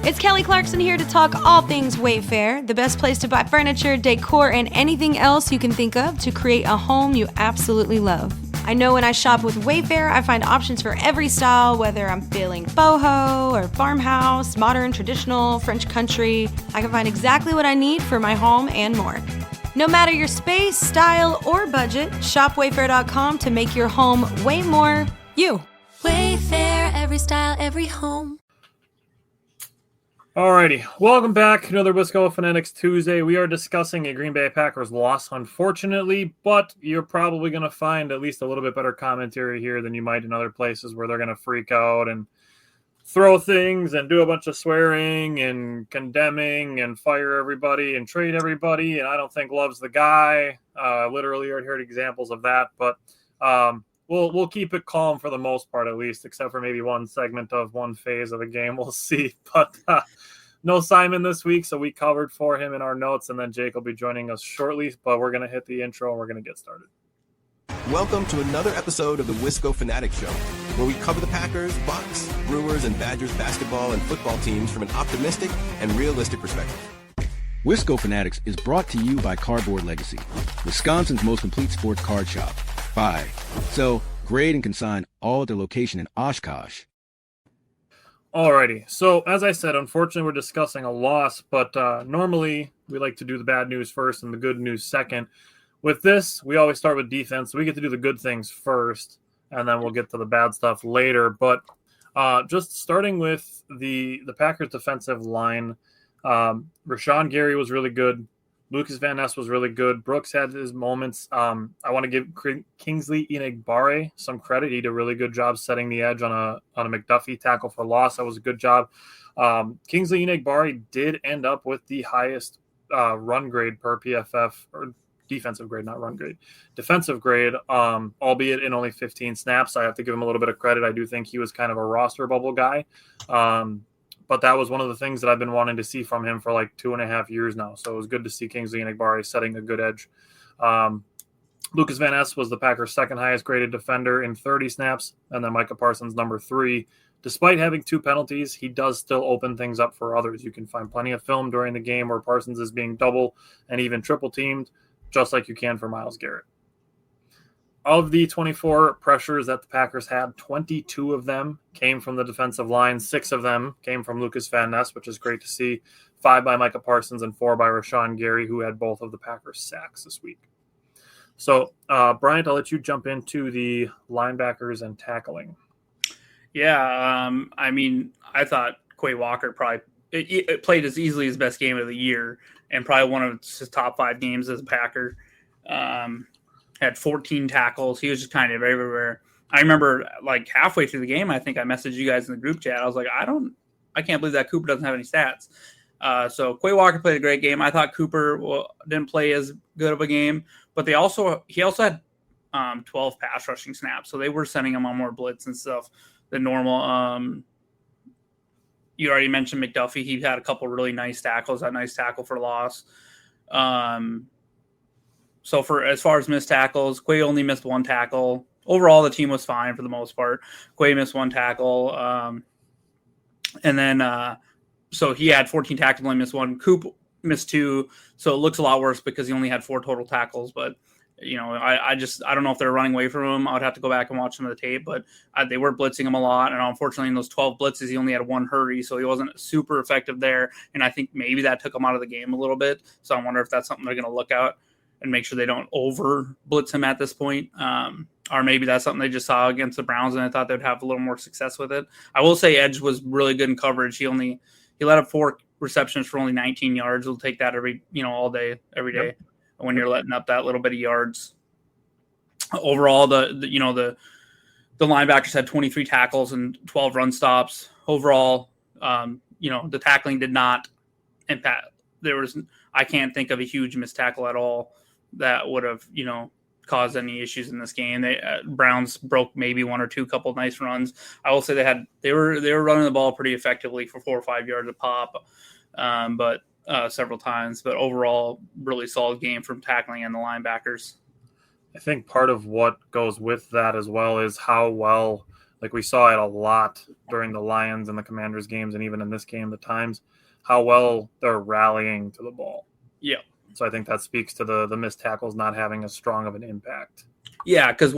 It's Kelly Clarkson here to talk all things Wayfair, the best place to buy furniture, decor, and anything else you can think of to create a home you absolutely love. I know when I shop with Wayfair, I find options for every style, whether I'm feeling boho or farmhouse, modern, traditional, French country. I can find exactly what I need for my home and more. No matter your space, style, or budget, shop Wayfair.com to make your home way more you. Wayfair, every style, every home. Alrighty, welcome back. Another Wisco Fanatics Tuesday. We are discussing a Green Bay Packers loss, unfortunately, but you're probably going to find at least a little bit better commentary here than you might in other places where they're going to freak out and throw things and do a bunch of swearing and condemning and fire everybody and trade everybody. And I don't think Love's the guy. Literally, I heard examples of that, but we'll keep it calm for the most part, at least, except for maybe one segment of one phase of the game. We'll see. But no Simon this week, so we covered for him in our notes, and then Jake will be joining us shortly. But we're going to hit the intro, and we're going to get started. Welcome to another episode of the Wisco Fanatics Show, where we cover the Packers, Bucks, Brewers, and Badgers basketball and football teams from an optimistic and realistic perspective. Wisco Fanatics is brought to you by Cardboard Legacy, Wisconsin's most complete sports card shop. Buy, sell, grade, and consign all at their location in Oshkosh. Alrighty, so as I said, unfortunately we're discussing a loss, but normally we like to do the bad news first and the good news second. With this, we always start with defense, so we get to do the good things first, and then we'll get to the bad stuff later. But just starting with the Packers defensive line, Rashawn Gary was really good. Lucas Van Ness was really good. Brooks had his moments. I want to give Kingsley Enagbare some credit. He did a really good job setting the edge on a McDuffie tackle for loss. That was a good job. Kingsley Enagbare did end up with the highest run grade per PFF, or defensive grade, not run grade, defensive grade, albeit in only 15 snaps. I have to give him a little bit of credit. I do think he was kind of a roster bubble guy. But that was one of the things that I've been wanting to see from him for like 2.5 years now. So it was good to see Kingsley Enagbare setting a good edge. Lucas Van Ness was the Packers' second highest graded defender in 30 snaps, and then Micah Parsons, number 3. Despite having 2 penalties, he does still open things up for others. You can find plenty of film during the game where Parsons is being double and even triple teamed, just like you can for Myles Garrett. Of the 24 pressures that the Packers had, 22 of them came from the defensive line. 6 of them came from Lucas Van Ness, which is great to see. 5 by Micah Parsons and 4 by Rashawn Gary, who had both of the Packers' sacks this week. So, Bryant, I'll let you jump into the linebackers and tackling. Yeah, I mean, I thought Quay Walker probably it played as easily his best game of the year and probably one of his top 5 games as a Packer. Had 14 tackles. He was just kind of everywhere. I remember like halfway through the game, I think I messaged you guys in the group chat. I was like, I can't believe that Cooper doesn't have any stats. So Quay Walker played a great game. I thought Cooper didn't play as good of a game, but he also had 12 pass rushing snaps. So they were sending him on more blitz and stuff than normal. You already mentioned McDuffie. He had a couple really nice tackles, a nice tackle for loss. So for as far as missed tackles, Quay only missed 1 tackle. Overall, the team was fine for the most part. Quay missed 1 tackle. And then so he had 14 tackles, only missed 1. Coop missed 2. So it looks a lot worse because he only had 4 total tackles. But, you know, I don't know if they're running away from him. I would have to go back and watch some of the tape. But they were blitzing him a lot. And unfortunately, in those 12 blitzes, he only had 1 hurry. So he wasn't super effective there. And I think maybe that took him out of the game a little bit. So I wonder if that's something they're going to look at and make sure they don't over blitz him at this point. Or maybe that's something they just saw against the Browns and I thought they'd have a little more success with it. I will say Edge was really good in coverage. He let up 4 receptions for only 19 yards. We'll take that all day, every day. Yep. When you're letting up that little bit of yards. Overall, the linebackers had 23 tackles and 12 run stops. Overall, the tackling did not impact. I can't think of a huge missed tackle at all that would have, caused any issues in this game. Browns broke maybe 1 or 2 couple of nice runs. I will say they were running the ball pretty effectively for 4 or 5 yards a pop, but several times. But overall, really solid game from tackling and the linebackers. I think part of what goes with that as well is how well Like we saw it a lot during the Lions and the Commanders games, and even in this game, the times, how well they're rallying to the ball. Yeah. So I think that speaks to the missed tackles not having as strong of an impact. Yeah, because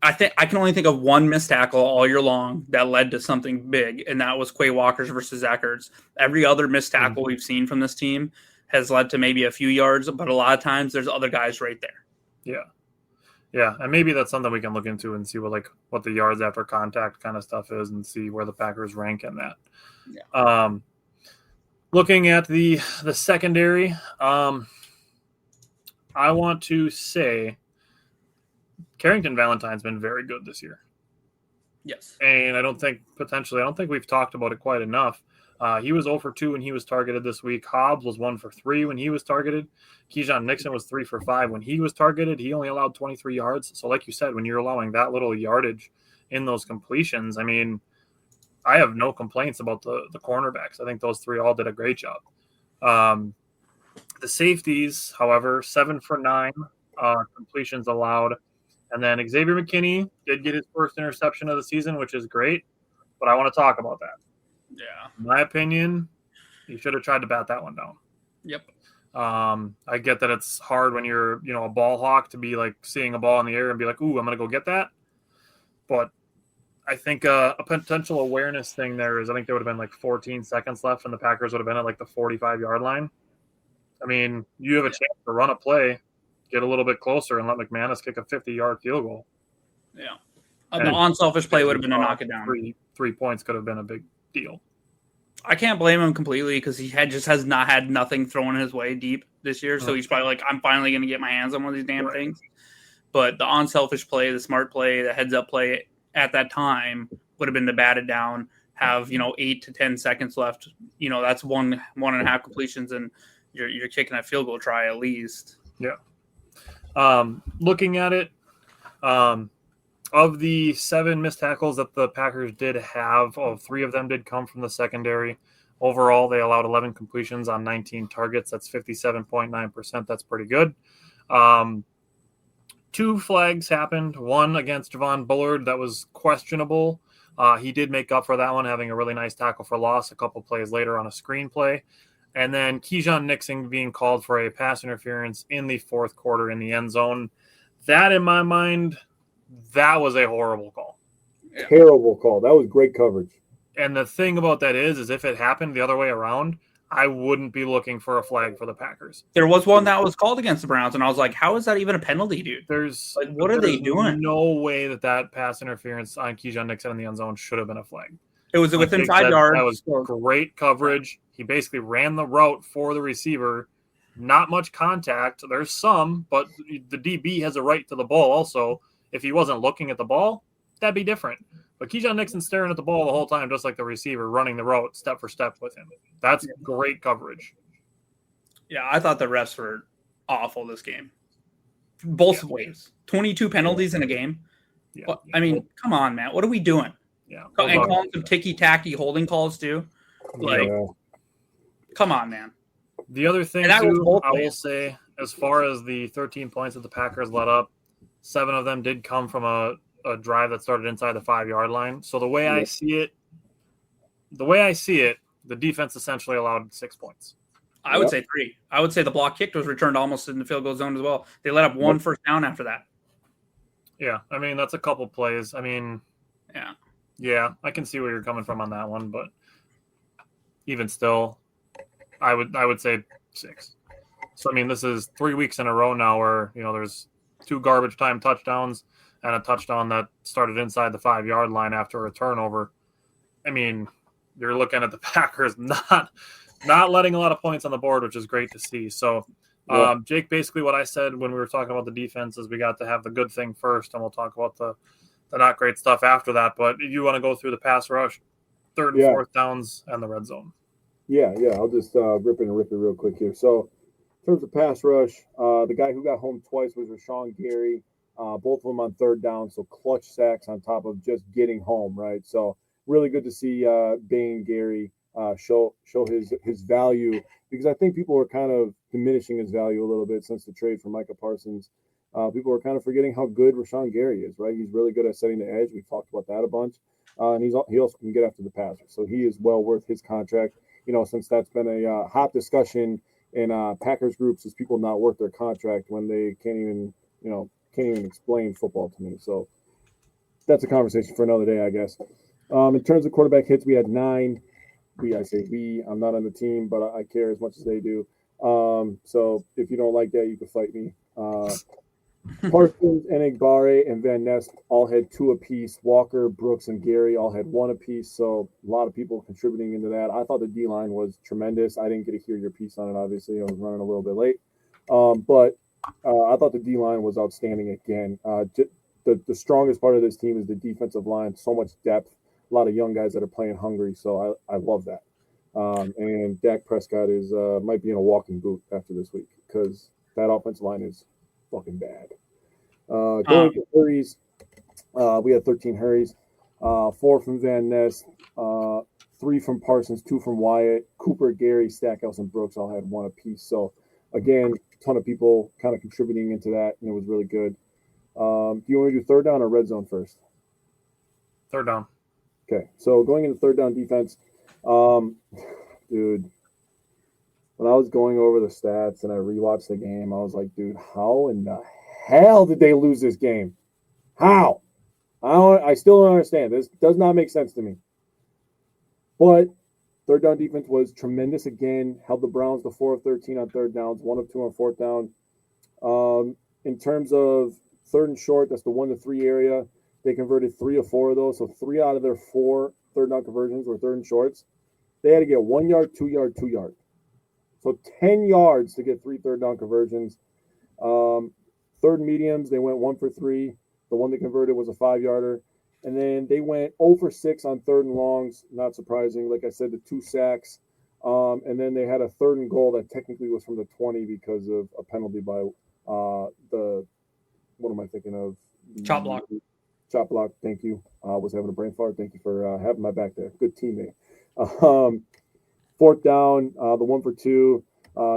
I can only think of one missed tackle all year long that led to something big, and that was Quay Walker's versus Zach Ertz. Every other missed tackle we've seen from this team has led to maybe a few yards, but a lot of times there's other guys right there. Yeah. Yeah, and maybe that's something we can look into and see what the yards after contact kind of stuff is, and see where the Packers rank in that. Yeah. Looking at the secondary, I want to say Carrington Valentine's been very good this year. Yes. And I don't think we've talked about it quite enough. He was 0 for 2 when he was targeted this week. Hobbs was 1 for 3 when he was targeted. Keyshawn Nixon was 3 for 5 when he was targeted. He only allowed 23 yards. So like you said, when you're allowing that little yardage in those completions, I mean, I have no complaints about the cornerbacks. I think those three all did a great job. The safeties, however, 7 for 9 completions allowed. And then Xavier McKinney did get his first interception of the season, which is great. But I want to talk about that. Yeah. In my opinion, you should have tried to bat that one down. Yep. I get that it's hard when you're, a ball hawk to be like seeing a ball in the air and be like, ooh, I'm going to go get that. But I think a potential awareness thing there is I think there would have been like 14 seconds left and the Packers would have been at like the 45-yard line. I mean, you have a chance to run a play, get a little bit closer, and let McManus kick a 50-yard field goal. Yeah. The unselfish play would have been to knock it down. 3 points could have been a big deal. I can't blame him completely because he has not had nothing thrown his way deep this year. So he's probably like, I'm finally going to get my hands on one of these damn things. But the unselfish play, the smart play, the heads up play at that time would have been to bat it down, have 8 to 10 seconds left. That's 1.5 completions, and you're kicking a field goal try at least. Yeah. Looking at it, of the 7 missed tackles that the Packers did have, 3 of them did come from the secondary. Overall, they allowed 11 completions on 19 targets. That's 57.9%. That's pretty good. 2 flags happened. One against Javon Bullard that was questionable. He did make up for that one, having a really nice tackle for loss a couple plays later on a screen play. And then Keyshawn Nixon being called for a pass interference in the 4th quarter in the end zone. That, in my mind, that was a horrible call. Terrible call. That was great coverage. And the thing about that is if it happened the other way around, I wouldn't be looking for a flag for the Packers. There was one that was called against the Browns, and I was like, how is that even a penalty, dude? What are they doing? No way that pass interference on Keyshawn Nixon in the end zone should have been a flag. It was within 5 yards. That was great coverage. He basically ran the route for the receiver. Not much contact. There's some, but the DB has a right to the ball also. If he wasn't looking at the ball, that'd be different. But Keyshawn Nixon staring at the ball the whole time, just like the receiver, running the route step for step with him. That's great coverage. Yeah, I thought the refs were awful this game. Both ways. 22 penalties in a game. Yeah. I mean, come on, man. What are we doing? Yeah. And calling some ticky-tacky holding calls, too. Come on, man. The other thing, too, I will say, as far as the 13 points that the Packers let up, 7 of them did come from a drive that started inside the 5-yard line. So the way I see it, the defense essentially allowed 6 points. I would say 3. I would say the block kick was returned almost in the field goal zone as well. They let up 1 first down after that. Yeah, I mean, that's a couple plays. I mean, yeah, I can see where you're coming from on that one, but even still, I would say 6. So, I mean, this is 3 weeks in a row now where, there's 2 garbage time touchdowns and a touchdown that started inside the 5-yard line after a turnover. I mean, you're looking at the Packers not letting a lot of points on the board, which is great to see. So, Jake, basically what I said when we were talking about the defense is we got to have the good thing first, and we'll talk about the not great stuff after that. But if you want to go through the pass rush, 3rd and 4th downs, and the red zone. Yeah. I'll just rip it real quick here. So, in terms of pass rush, the guy who got home twice was Rashawn Gary. Both of them on 3rd down, so clutch sacks on top of just getting home, right? So really good to see Bain Gary show his value, because I think people were kind of diminishing his value a little bit since the trade for Micah Parsons. People are kind of forgetting how good Rashawn Gary is, right? He's really good at setting the edge. We've talked about that a bunch. And he also can get after the passer. So he is well worth his contract, since that's been a hot discussion in Packers groups, is people not worth their contract when they can't even explain football to me. So that's a conversation for another day, I guess. In terms of quarterback hits, we had 9. I'm not on the team, but I care as much as they do. So if you don't like that, you can fight me. Parsons, Enigbare, and Van Ness all had 2 apiece. Walker, Brooks, and Gary all had 1 apiece. So a lot of people contributing into that. I thought the D-line was tremendous. I didn't get to hear your piece on it, obviously. I was running a little bit late. But I thought the D-line was outstanding again. The strongest part of this team is the defensive line. So much depth. A lot of young guys that are playing hungry. So I love that. And Dak Prescott might be in a walking boot after this week because that offensive line is fucking bad. Going to hurries, we had 13 hurries, 4 from Van Ness, 3 from Parsons, 2 from Wyatt, Cooper, Gary, Stackhouse, and Brooks all had 1 apiece. So again, a ton of people kind of contributing into that, and it was really good. Do you want to do third down or red zone first? Third down. Okay, so going into third down defense, dude, when I was going over the stats and I rewatched the game, I was like, dude, how in the hell did they lose this game? How? I still don't understand. This does not make sense to me. But third down defense was tremendous again. Held the Browns to 4 of 13 on third downs, 1 of 2 on fourth down. In terms of third and short, that's the 1 to 3 area. They converted 3 of 4 of those. So 3 out of their 4 third down conversions were third and shorts. They had to get 1 yard, 2 yard, 2 yard. So 10 yards to get 3 third down conversions. Third mediums, they went 1 for 3. The one they converted was a 5-yarder. And then they went 0 for 6 on third and longs. Not surprising. Like I said, the 2 sacks. And then they had a third and goal that technically was from the 20 because of a penalty by what am I thinking of? Chop block. Chop block, thank you. I was having a brain fart. Thank you for having my back there. Good teammate. Fourth down, the 1 for 2.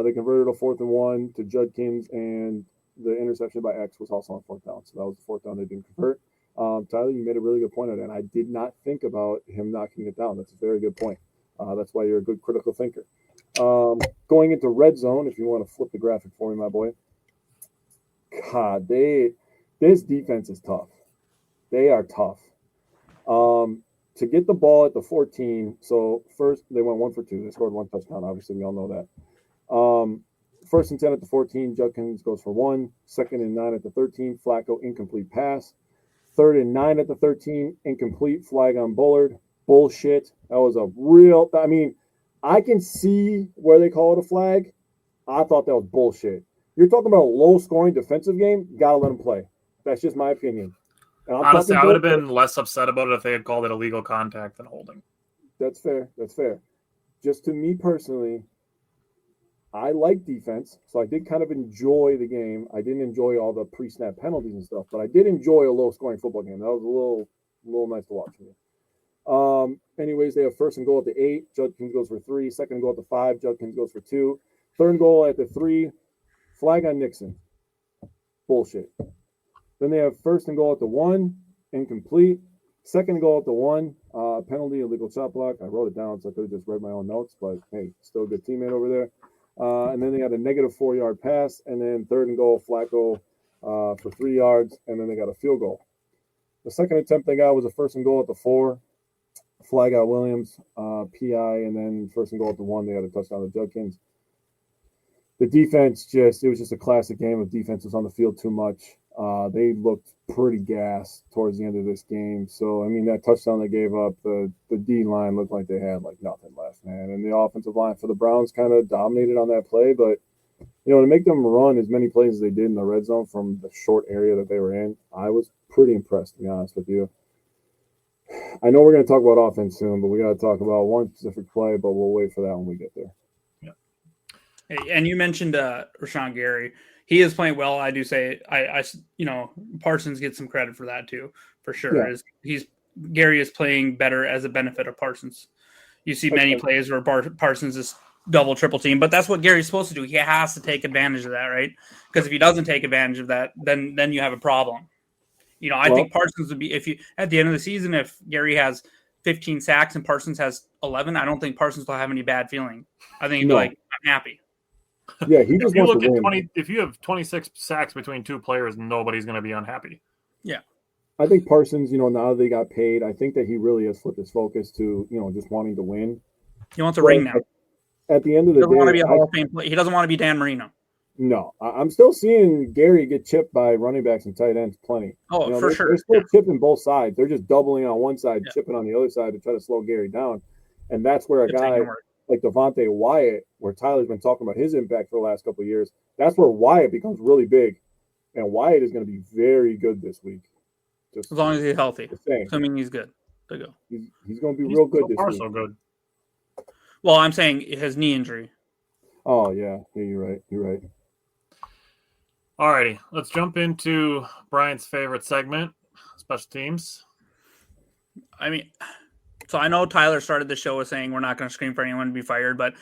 They converted a 4th and 1 to Judkins, and the interception by X was also on 4th down. So that was the 4th down they didn't convert. Tyler, you made a really good point on that. And I did not think about him knocking it down. That's a very good point. That's why you're a good critical thinker. Going into red zone, if you want to flip the graphic for me, my boy. God, this defense is tough. They are tough. To get the ball at the 14, so first they went 1 for 2. They scored 1 touchdown. Obviously, we all know that. First and 10 at the 14, Judkins goes for 1. Second and 9 at the 13, Flacco, incomplete pass. Third and 9 at the 13, incomplete, flag on Bullard. Bullshit. That was I can see where they call it a flag. I thought that was bullshit. You're talking about a low-scoring defensive game, gotta let them play. That's just my opinion. Honestly, I would have been less upset about it if they had called it illegal contact than holding. That's fair. Just to me personally, I like defense, so I did kind of enjoy the game. I didn't enjoy all the pre-snap penalties and stuff, but I did enjoy a low-scoring football game. That was a little nice to watch for me. Anyways, they have first and goal at the 8. Judkins goes for 3. Second and goal at the 5. Judkins goes for 2. Third and goal at the 3. Flag on Nixon. Bullshit. Then they have first and goal at the 1. Incomplete. Second and goal at the 1. Penalty, illegal chop block. I wrote it down, so I could have just read my own notes, but hey, still a good teammate over there. And then they had a negative 4-yard pass. And then third and goal, Flacco for 3 yards. And then they got a field goal. The second attempt they got was a first and goal at the 4. Flag out Williams, PI, and then first and goal at the 1. They had a touchdown to Judkins. The defense it was just a classic game of defense was on the field too much. They looked pretty gassed towards the end of this game. So, that touchdown they gave up, the D-line looked like they had nothing left, man. And the offensive line for the Browns kind of dominated on that play. But, to make them run as many plays as they did in the red zone from the short area that they were in, I was pretty impressed, to be honest with you. I know we're going to talk about offense soon, but we got to talk about one specific play, but we'll wait for that when we get there. And you mentioned Rashawn Gary. He is playing well. I do say, Parsons gets some credit for that too, for sure. Yeah. Gary is playing better as a benefit of Parsons. You see many plays where Parsons is double, triple team. But that's what Gary's supposed to do. He has to take advantage of that, right? Because if he doesn't take advantage of that, then you have a problem. I think Parsons would be, if you at the end of the season, if Gary has 15 sacks and Parsons has 11, I don't think Parsons will have any bad feeling. I think he'd be like, I'm happy. Yeah, he just wants to win. If you have 26 sacks between two players, nobody's going to be unhappy. Yeah. I think Parsons, now that they got paid, I think that he really has flipped his focus to, just wanting to win. He wants a ring now. At the end of the day, he doesn't want to be a Hall of Fame player. He doesn't want to be Dan Marino. No, I'm still seeing Gary get chipped by running backs and tight ends plenty. Oh, for sure. They're still chipping both sides. They're just doubling on one side, chipping on the other side to try to slow Gary down. And that's where a guy like Devontae Wyatt, where Tyler's been talking about his impact for the last couple of years, that's where Wyatt becomes really big. And Wyatt is going to be very good this week. As long as he's healthy. Assuming he's good to go. He's going to be real good this week. So good. Well, I'm saying his knee injury. Oh, yeah. Yeah, you're right. Alrighty, let's jump into Brian's favorite segment, special teams. I mean, so I know Tyler started the show with saying we're not going to scream for anyone to be fired, but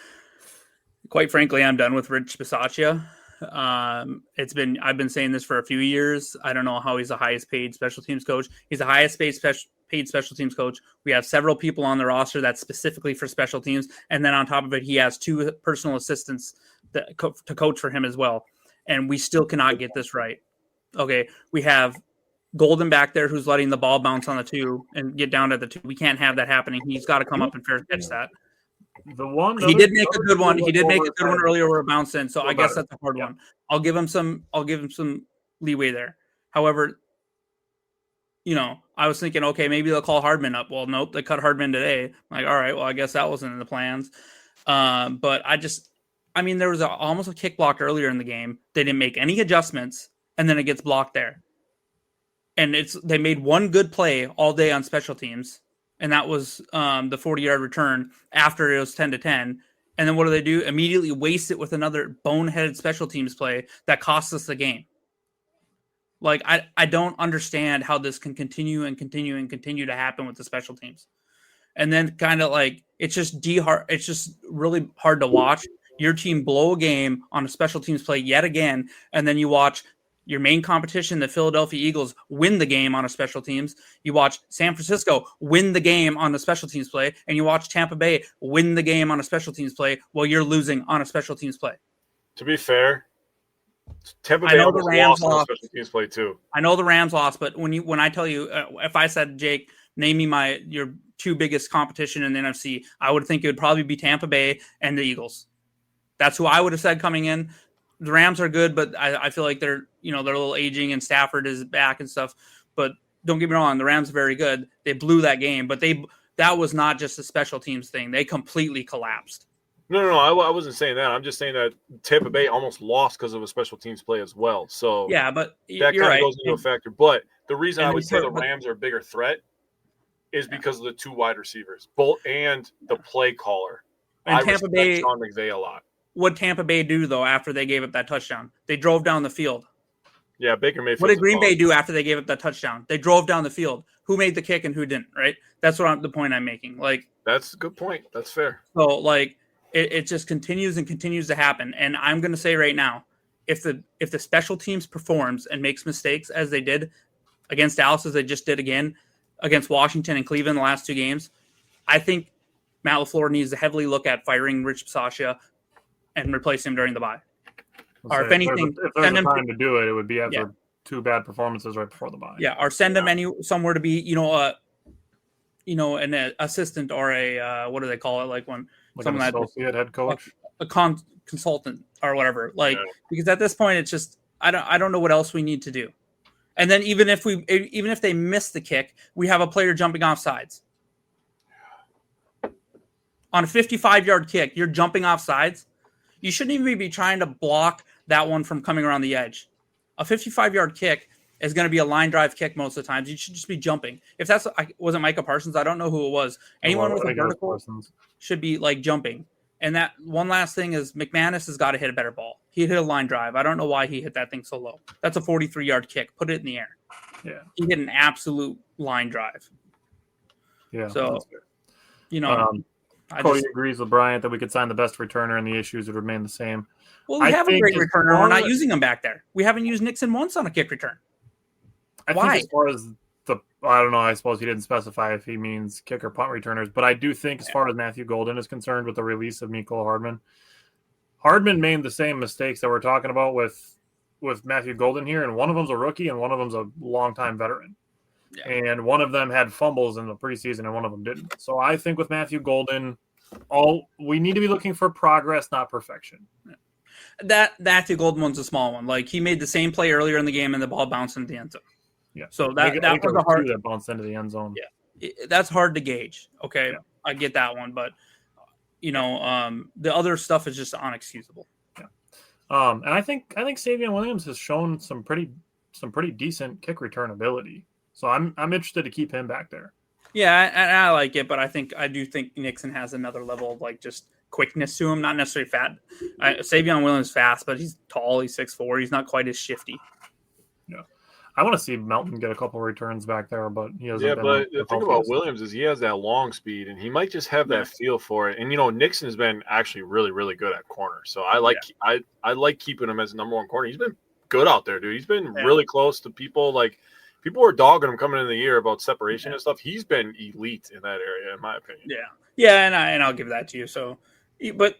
quite frankly, I'm done with Rich Bisaccia. I've been saying this for a few years. I don't know how he's the highest paid special teams coach. He's the highest paid special teams coach. We have several people on the roster that's specifically for special teams, and then on top of it, he has 2 personal assistants to coach for him as well. And we still cannot get this right. Okay, we have Golden back there who's letting the ball bounce on the 2 and get down to the 2. We can't have that happening. He's got to come up and fair catch that. He did make a good one. He did make a good one earlier where it bounced in. So I guess that's a hard one. I'll give him some leeway there. However, I was thinking, okay, maybe they'll call Hardman up. Well, nope, they cut Hardman today. I'm like, all right, well, I guess that wasn't in the plans. But there was almost a kick blocked earlier in the game. They didn't make any adjustments, and then it gets blocked there. And they made one good play all day on special teams, and that was the 40-yard return after it was 10-10. And then what do? Immediately waste it with another boneheaded special teams play that costs us the game. Like, I don't understand how this can continue to happen with the special teams. And then kind of like it's just really hard to watch your team blow a game on a special teams play yet again, and then you watch your main competition, the Philadelphia Eagles, win the game on a special teams. You watch San Francisco win the game on a special teams play, and you watch Tampa Bay win the game on a special teams play while you're losing on a special teams play. To be fair, Tampa Bay lost on a special teams play too. I know the Rams lost, but when I tell you, if I said, Jake, name me your 2 biggest competition in the NFC, I would think it would probably be Tampa Bay and the Eagles. That's who I would have said coming in. The Rams are good, but I feel like they're a little aging and Stafford is back and stuff. But don't get me wrong, the Rams are very good. They blew that game, but that was not just a special teams thing. They completely collapsed. No, I wasn't saying that. I'm just saying that Tampa Bay almost lost because of a special teams play as well. So yeah, but that kind of goes into a factor. But the reason I would say the Rams are a bigger threat is because of the 2 wide receivers, and the play caller. And Tampa Bay, Sean McVay a lot. What did Tampa Bay do, though, after they gave up that touchdown? They drove down the field. Yeah, Baker Mayfield. What did Green Bay do after they gave up that touchdown? They drove down the field. Who made the kick and who didn't, right? That's the point I'm making. Like, that's a good point. That's fair. So, like, it just continues to happen. And I'm going to say right now, if the special teams performs and makes mistakes as they did against Dallas, as they just did again against Washington and Cleveland the last 2 games, I think Matt LaFleur needs to heavily look at firing Rich Bisaccia and replace him during the bye. Or if anything, if there's a time to do it, it would be after 2 bad performances right before the bye. Yeah, or send him somewhere to be, an assistant or a what do they call it? Like when someone an associate head coach, a consultant or whatever. Like because at this point, it's just I don't know what else we need to do. And then even if they miss the kick, we have a player jumping off sides. On a 55-yard kick, you're jumping off sides. You shouldn't even be trying to block that one from coming around the edge. A 55-yard kick is going to be a line drive kick most of the times. You should just be jumping. If that's wasn't Micah Parsons, I don't know who it was. Anyone with a vertical should be like jumping. And that one last thing is McManus has got to hit a better ball. He hit a line drive. I don't know why he hit that thing so low. That's a 43-yard kick. Put it in the air. Yeah. He hit an absolute line drive. Yeah. So, Cody agrees with Bryant that we could sign the best returner and the issues would remain the same. Well, we have a great returner. We're not using him back there. We haven't used Nixon once on a kick return. Why? Think as far as I don't know. I suppose he didn't specify if he means kick or punt returners, but I do think as far as Matthew Golden is concerned with the release of Mecole Hardman made the same mistakes that we're talking about with Matthew Golden here, and one of them's a rookie and one of them's a longtime veteran. Yeah. And one of them had fumbles in the preseason and one of them didn't. So I think with Matthew Golden, we need to be looking for progress, not perfection. That Matthew Golden one's a small one. Like, he made the same play earlier in the game and the ball bounced into the end zone. Yeah. So that was a hard that bounced into the end zone. Yeah. That's hard to gauge. Okay. Yeah. I get that one, but the other stuff is just unexcusable. Yeah. And I think Savion Williams has shown some pretty decent kick return ability. So I'm interested to keep him back there. Yeah, and I like it, but I do think Nixon has another level of like just quickness to him, not necessarily fat. Savion Williams is fast, but he's tall, he's 6'4", he's not quite as shifty. Yeah. I want to see Melton get a couple returns back there, but he hasn't. Yeah, but the thing about Williams is he has that long speed, and he might just have that feel for it. And Nixon has been actually really, really good at corner, so I like keeping him as the number one corner. He's been good out there, dude. He's been really close to people. Like, people were dogging him coming into the year about separation and stuff. He's been elite in that area, in my opinion. Yeah, and I'll give that to you. So, but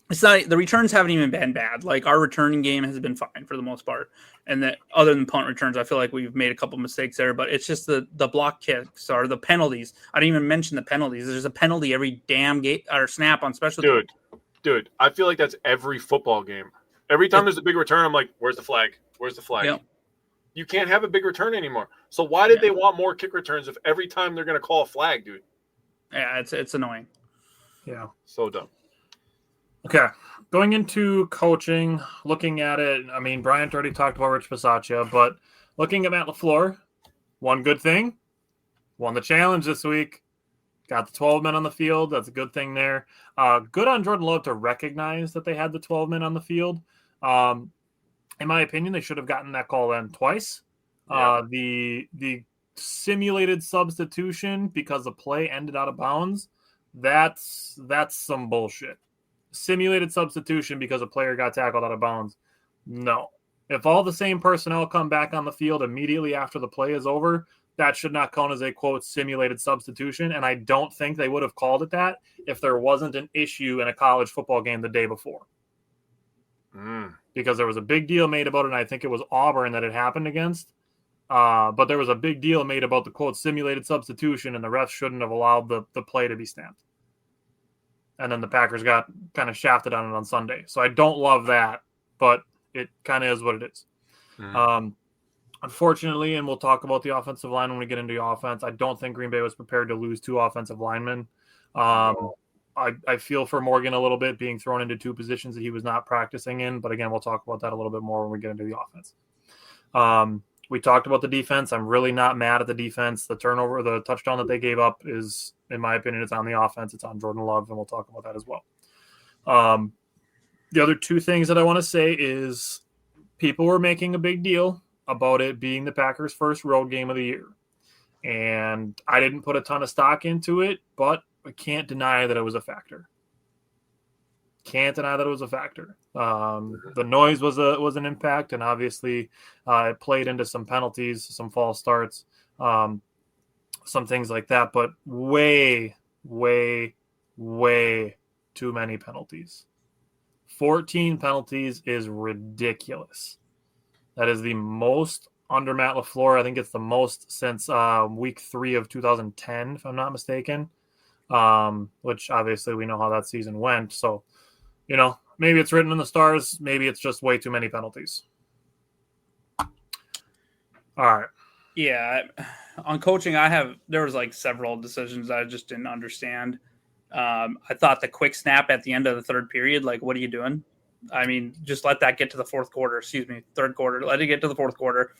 it's not, the returns haven't even been bad. Like, our returning game has been fine for the most part. And that other than punt returns, I feel like we've made a couple mistakes there, but it's just the block kicks or the penalties. I didn't even mention the penalties. There's a penalty every damn game or snap on special teams. Dude, I feel like that's every football game. Every time there's a big return, I'm like, where's the flag? Where's the flag? Yep. You can't have a big return anymore. So why did they want more kick returns if every time they're going to call a flag, dude? Yeah, it's annoying. Yeah. So dumb. Okay. Going into coaching, looking at it, I mean, Bryant already talked about Rich Bisaccia, but looking at Matt LaFleur, one good thing, won the challenge this week, got the 12 men on the field. That's a good thing there. Good on Jordan Love to recognize that they had the 12 men on the field. In my opinion, they should have gotten that call then twice. Yeah. The simulated substitution because the play ended out of bounds, that's some bullshit. Simulated substitution because a player got tackled out of bounds. No. If all the same personnel come back on the field immediately after the play is over, that should not count as a, quote, simulated substitution. And I don't think they would have called it that if there wasn't an issue in a college football game the day before. Because there was a big deal made about it, and I think it was Auburn that it happened against. But there was a big deal made about the, quote, simulated substitution, and the refs shouldn't have allowed the play to be snapped. And then the Packers got kind of shafted on it on Sunday. So I don't love that, but it kind of is what it is. Unfortunately, and we'll talk about the offensive line when we get into the offense, I don't think Green Bay was prepared to lose two offensive linemen. I feel for Morgan a little bit being thrown into two positions that he was not practicing in. But again, we'll talk about that a little bit more when we get into the offense. We talked about the defense. I'm really not mad at the defense. The touchdown that they gave up is, in my opinion, it's on the offense. It's on Jordan Love, and we'll talk about that as well. The other two things that I want to say is people were making a big deal about it being the Packers' first road game of the year. And I didn't put a ton of stock into it, but I can't deny that it was a factor. The noise was an impact, and obviously it played into some penalties, some false starts, some things like that, but way, way, way too many penalties. 14 penalties is ridiculous. That is the most under Matt LaFleur. I think it's the most since week 3 of 2010, if I'm not mistaken, which obviously we know how that season went. So, maybe it's written in the stars. Maybe it's just way too many penalties. All right. Yeah. On coaching, there was like several decisions I just didn't understand. I thought the quick snap at the end of the third period, like, what are you doing? I mean, just let that get to the third quarter. Let it get to the fourth quarter.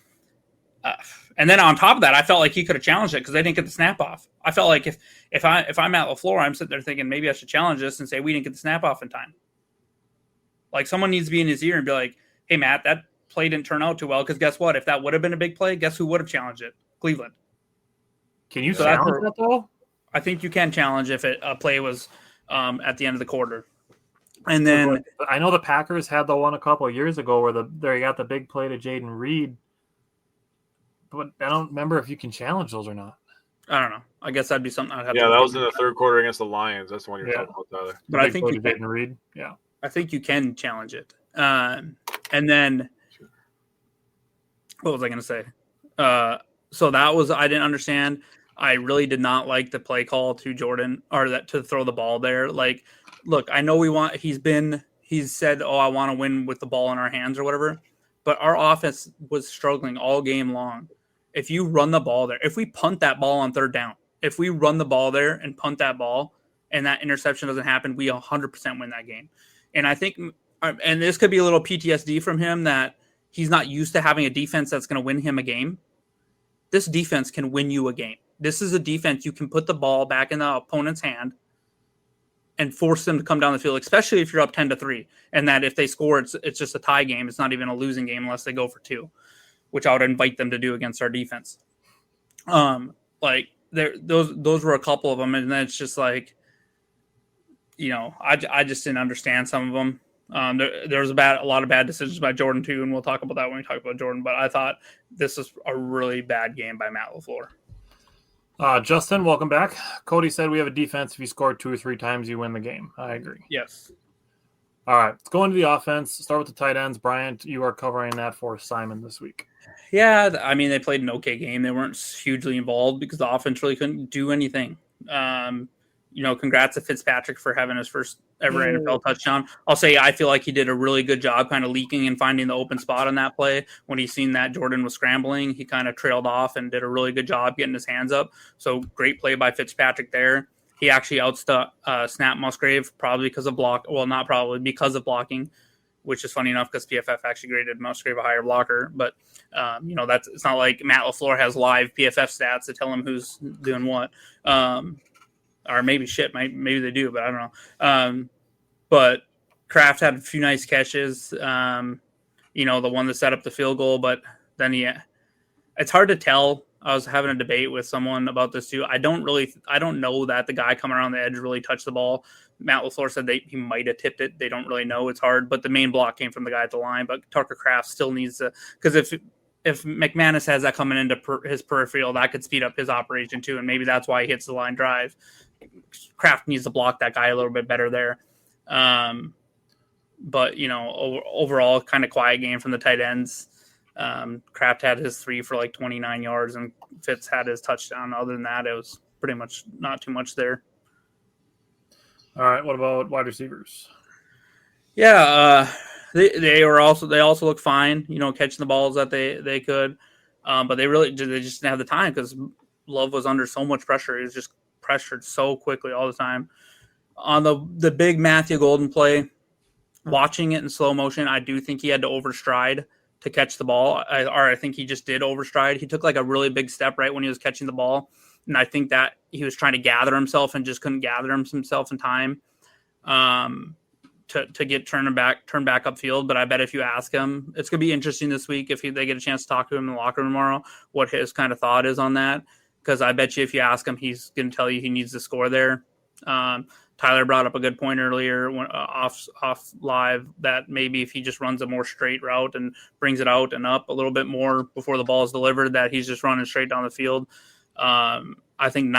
And then on top of that, I felt like he could have challenged it because they didn't get the snap off. I felt like if I'm at LaFleur, I'm sitting there thinking maybe I should challenge this and say we didn't get the snap off in time. Like, someone needs to be in his ear and be like, hey, Matt, that play didn't turn out too well because guess what? If that would have been a big play, guess who would have challenged it? Cleveland. Can you challenge that though? I think you can challenge if a play was at the end of the quarter. And then I know the Packers had the one a couple of years ago where they got the big play to Jaden Reed, but I don't remember if you can challenge those or not. I don't know. I guess that'd be something I'd have. Yeah, that was in the third quarter against the Lions. That's the one you're talking about, Tyler. But I think you can. Jaden Reed. Yeah, I think you can challenge it. And then what was I going to say? So that was I didn't understand. I really did not like the play call to Jordan or that to throw the ball there. Like, look, I know he's said, "Oh, I want to win with the ball in our hands" or whatever. But our offense was struggling all game long. If you run the ball there, if we punt that ball on third down, if we run the ball there and punt that ball and that interception doesn't happen, we 100% win that game. And I think, and this could be a little PTSD from him that he's not used to having a defense that's going to win him a game. This defense can win you a game. This is a defense you can put the ball back in the opponent's hand and force them to come down the field, especially if you're up 10-3. And that if they score, it's just a tie game. It's not even a losing game unless they go for 2, which I would invite them to do against our defense. Like those were a couple of them. And then it's just like, I just didn't understand some of them. There was a lot of bad decisions by Jordan too, and we'll talk about that when we talk about Jordan. But I thought this was a really bad game by Matt LaFleur. Justin, welcome back. Cody said we have a defense. If you score 2 or 3 times, you win the game. I agree. Yes. All right, let's go into the offense. Start with the tight ends. Bryant, you are covering that for Simon this week. Yeah, I mean, they played an okay game. They weren't hugely involved because the offense really couldn't do anything. Congrats to Fitzpatrick for having his first ever NFL touchdown. I'll say I feel like he did a really good job kind of leaking and finding the open spot on that play. When he seen that Jordan was scrambling, he kind of trailed off and did a really good job getting his hands up. So great play by Fitzpatrick there. He actually outstuck Snap Musgrave probably because of not probably, because of blocking, which is funny enough because PFF actually graded Musgrave a higher blocker. But, it's not like Matt LaFleur has live PFF stats to tell him who's doing what. Or maybe maybe they do, but I don't know. But Kraft had a few nice catches, the one that set up the field goal, but then it's hard to tell. I was having a debate with someone about this too. I don't know that the guy coming around the edge really touched the ball. Matt LaFleur said he might have tipped it. They don't really know. It's hard, but the main block came from the guy at the line, but Tucker Kraft still needs to, because if McManus has that coming into his peripheral, that could speed up his operation too, and maybe that's why he hits the line drive. Kraft needs to block that guy a little bit better there. But, overall, kind of quiet game from the tight ends. Kraft had his 3 for like 29 yards, and Fitz had his touchdown. Other than that, it was pretty much not too much there. All right, what about wide receivers? Yeah, they also look fine, catching the balls that they could. But they just didn't have the time because Love was under so much pressure. He was just pressured so quickly all the time. On the big Matthew Golden play, watching it in slow motion, I do think he had to overstride to catch the ball. I think he just did overstride. He took like a really big step right when he was catching the ball. And I think that he was trying to gather himself and just couldn't gather himself in time to get turned back upfield. But I bet if you ask him, it's going to be interesting this week if they get a chance to talk to him in the locker room tomorrow, what his kind of thought is on that. Because I bet you if you ask him, he's going to tell you he needs to score there. Tyler brought up a good point earlier off live that maybe if he just runs a more straight route and brings it out and up a little bit more before the ball is delivered, that he's just running straight down the field. I think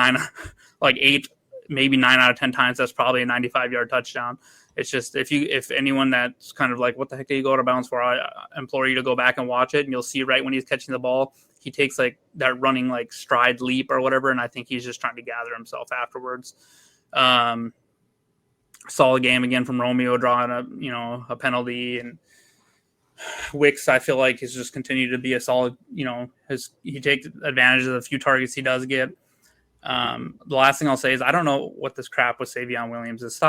8, maybe 9 out of 10 times, that's probably a 95-yard touchdown. It's just if anyone that's kind of like, what the heck did he go out of bounds for? I implore you to go back and watch it, and you'll see right when he's catching the ball, he takes like that running like stride leap or whatever, and I think he's just trying to gather himself afterwards. Solid game again from Romeo, drawing a penalty, and Wicks I feel like has just continued to be a solid. He takes advantage of the few targets he does get. The last thing I'll say is I don't know what this crap with Savion Williams is.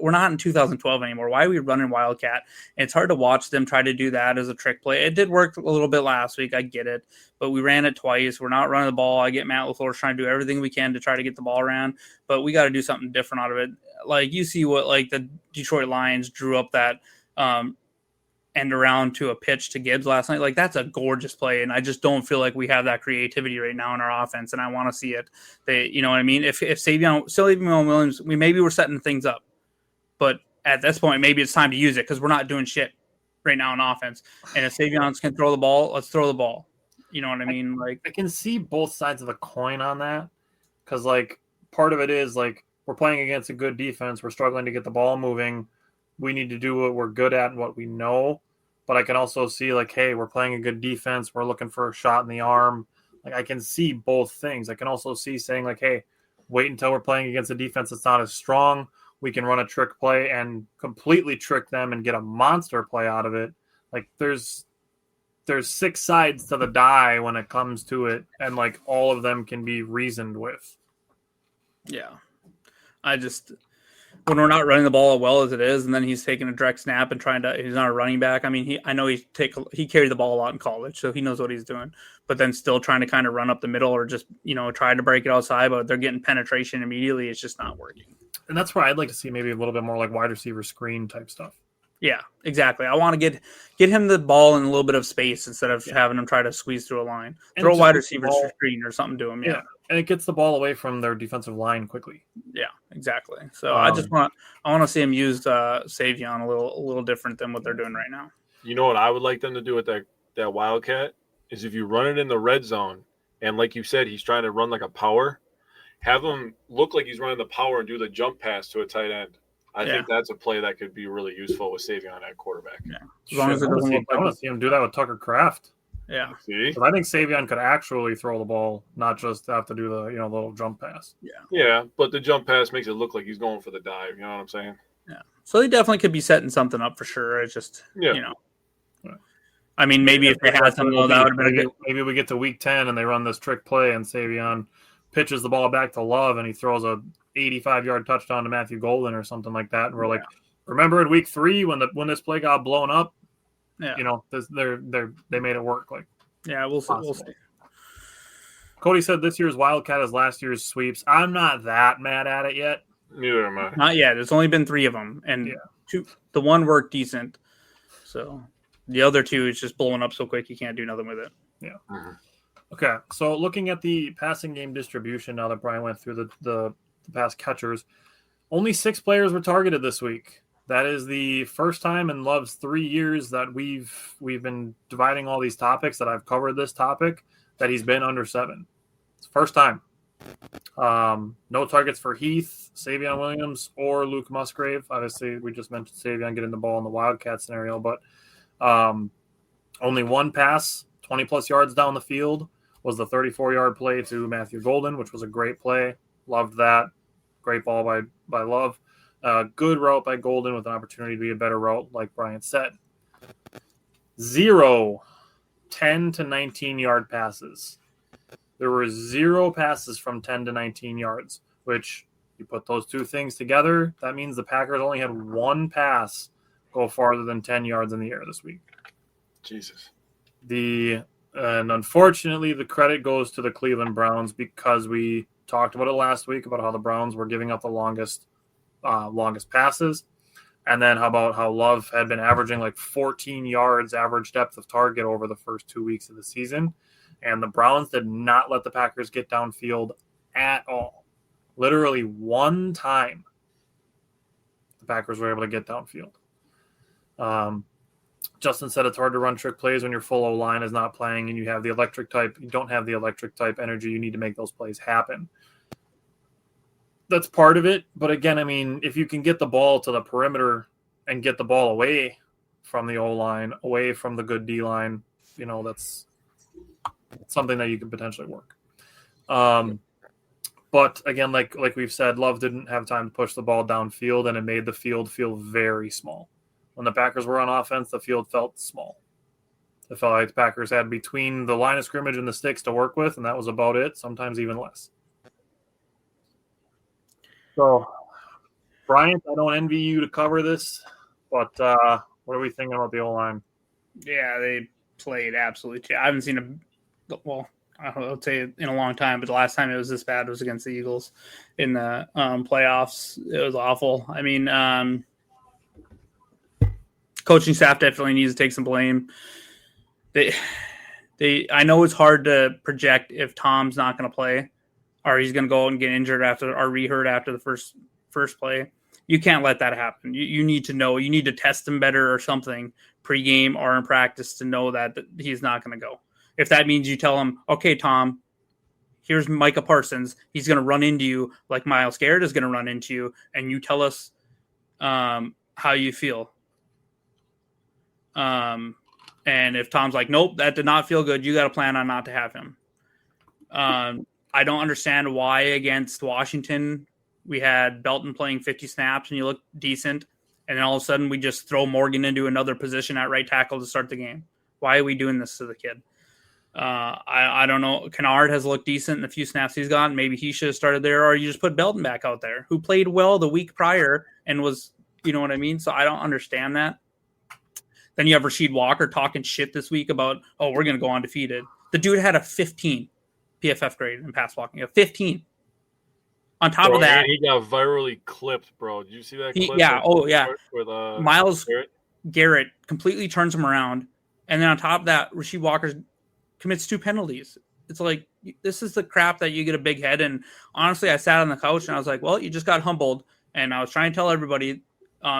We're not in 2012 anymore. Why are we running Wildcat? And it's hard to watch them try to do that as a trick play. It did work a little bit last week. I get it. But we ran it twice. We're not running the ball. I get Matt LaFleur trying to do everything we can to try to get the ball around. But we got to do something different out of it. Like you see what like the Detroit Lions drew up that end around to a pitch to Gibbs last night. Like, that's a gorgeous play, and I just don't feel like we have that creativity right now in our offense, and I want to see it. You know what I mean? If Savion Williams, maybe we're setting things up, but at this point, maybe it's time to use it because we're not doing shit right now in offense. And if Savion can throw the ball, let's throw the ball. You know what I mean? I can see both sides of the coin on that because, like, part of it is, like, we're playing against a good defense. We're struggling to get the ball moving. We need to do what we're good at and what we know. But I can also see, like, hey, we're playing a good defense. We're looking for a shot in the arm. Like, I can see both things. I can also see saying, like, hey, wait until we're playing against a defense that's not as strong. We can run a trick play and completely trick them and get a monster play out of it. Like, there's 6 sides to the die when it comes to it, and, like, all of them can be reasoned with. Yeah. When we're not running the ball as well as it is, and then he's taking a direct snap and he's not a running back. I mean, I know he carried the ball a lot in college, so he knows what he's doing, but then still trying to kind of run up the middle or just, try to break it outside, but they're getting penetration immediately. It's just not working. And that's where I'd like to see maybe a little bit more like wide receiver screen type stuff. Yeah, exactly. I want to get him the ball in a little bit of space instead of having him try to squeeze through a line. Throw a wide receiver screen or something to him. Yeah. And it gets the ball away from their defensive line quickly. Yeah, exactly. So I want to see him use Savion a little different than what they're doing right now. You know what I would like them to do with that Wildcat is if you run it in the red zone, and like you said, he's trying to run like a power, have him look like he's running the power and do the jump pass to a tight end. I think that's a play that could be really useful with Savion at quarterback. Yeah. As long as it doesn't look I want to see him do that with Tucker Kraft. Yeah. See? I think Savion could actually throw the ball, not just have to do the little jump pass. Yeah. Yeah, but the jump pass makes it look like he's going for the dive. You know what I'm saying? Yeah. So he definitely could be setting something up for sure. It's just I mean, maybe if they had something, that would have been a good. Maybe we get to week 10 and they run this trick play and Savion pitches the ball back to Love and he throws a 85-yard touchdown to Matthew Golden or something like that. And we're like, remember in week 3 when this play got blown up? Yeah. They made it work. Like, yeah, we'll see. Cody said this year's Wildcat is last year's sweeps. I'm not that mad at it yet. Neither am I. Not yet. There's only been 3 of them, and the one worked decent. So the other 2 is just blowing up so quick you can't do nothing with it. Yeah. Mm-hmm. Okay, so looking at the passing game distribution now that Brian went through the past catchers, only 6 players were targeted this week. That is the first time in Love's 3 years that we've been dividing all these topics that I've covered this topic that he's been under 7. It's the first time. No targets for Heath, Savion Williams, or Luke Musgrave. Obviously, we just mentioned Savion getting the ball in the Wildcat scenario, but only 1 pass, 20-plus yards down the field, was the 34-yard play to Matthew Golden, which was a great play. Loved that. Great ball by Love. Good route by Golden with an opportunity to be a better route, like Brian said. 0 10 to 19-yard passes. There were 0 passes from 10 to 19 yards, which you put those 2 things together, that means the Packers only had 1 pass go farther than 10 yards in the air this week. Jesus. And unfortunately, the credit goes to the Cleveland Browns because we talked about it last week about how the Browns were giving up the longest passes. And then how Love had been averaging like 14 yards average depth of target over the first 2 weeks of the season. And the Browns did not let the Packers get downfield at all. Literally 1 time the Packers were able to get downfield. Justin said it's hard to run trick plays when your full O-line is not playing and you have the electric type. You don't have the electric type energy. You need to make those plays happen. That's part of it. But again, I mean, if you can get the ball to the perimeter and get the ball away from the O-line, away from the good D-line, that's something that you can potentially work. But again, like we've said, Love didn't have time to push the ball downfield, and it made the field feel very small. When the Packers were on offense, the field felt small. It felt like the Packers had between the line of scrimmage and the sticks to work with, and that was about it, sometimes even less. So, Bryant, I don't envy you to cover this, but what are we thinking about the O-line? Yeah, they played absolutely. I haven't seen I would say in a long time, but the last time it was this bad was against the Eagles in the playoffs. It was awful. I mean, Coaching staff definitely needs to take some blame. I know it's hard to project if Tom's not going to play or he's going to go and get injured after or re-hurt after the first play. You can't let that happen. You need to know. You need to test him better or something pregame or in practice to know that he's not going to go. If that means you tell him, okay, Tom, here's Micah Parsons. He's going to run into you like Myles Garrett is going to run into you, and you tell us how you feel. And if Tom's like, nope, that did not feel good, you got to plan on not to have him. I don't understand why against Washington we had Belton playing 50 snaps and you look decent, and then all of a sudden we just throw Morgan into another position at right tackle to start the game. Why are we doing this to the kid? I don't know. Kennard has looked decent in the few snaps he's gotten. Maybe he should have started there, or you just put Belton back out there, who played well the week prior and was, you know what I mean? So I don't understand that. Then you have Rasheed Walker talking shit this week about, oh, we're going to go undefeated. The dude had a 15 PFF grade in pass blocking, a 15. On top of that, he got virally clipped, bro. Did you see that clip? With Myles Garrett completely turns him around, and then on top of that, Rasheed Walker commits 2 penalties. It's like, this is the crap that you get a big head. And honestly, I sat on the couch and I was like, well, you just got humbled. And I was trying to tell everybody,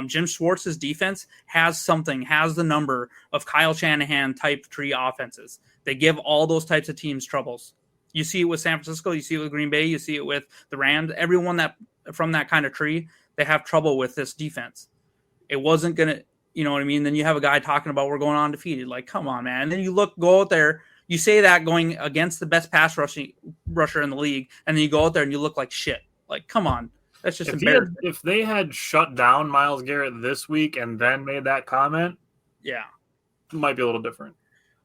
Jim Schwartz's defense has the number of Kyle Shanahan type tree offenses. They give all those types of teams troubles. You see it with San Francisco, you see it with Green Bay, you see it with the Rams. Everyone that from that kind of tree, they have trouble with this defense. It wasn't going to, you know what I mean? Then you have a guy talking about we're going undefeated. Like, come on, man. And then you go out there, you say that going against the best pass rusher in the league, and then you go out there and you look like shit. Like, come on. That's just embarrassing. If they had shut down Myles Garrett this week and then made that comment, yeah, it might be a little different.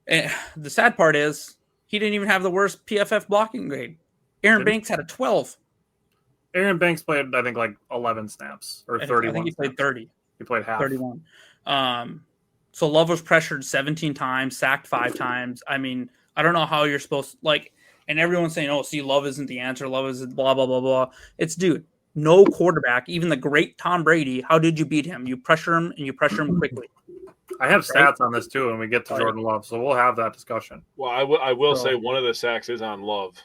And the sad part is he didn't even have the worst PFF blocking grade. Aaron Banks had a 12. Aaron Banks played, I think, like 11 snaps or 31. I think he played 30. He played half. 31. So Love was pressured 17 times, sacked 5 times. I mean, I don't know how you're supposed to, like, and everyone's saying, oh, see, Love isn't the answer. Love is blah, blah, blah, blah. It's, dude, no quarterback, even the great Tom Brady, how did you beat him? You pressure him, and you pressure him quickly. I have stats on this, too, when we get to Jordan Love, so we'll have that discussion. Well, I will say one of the sacks is on Love.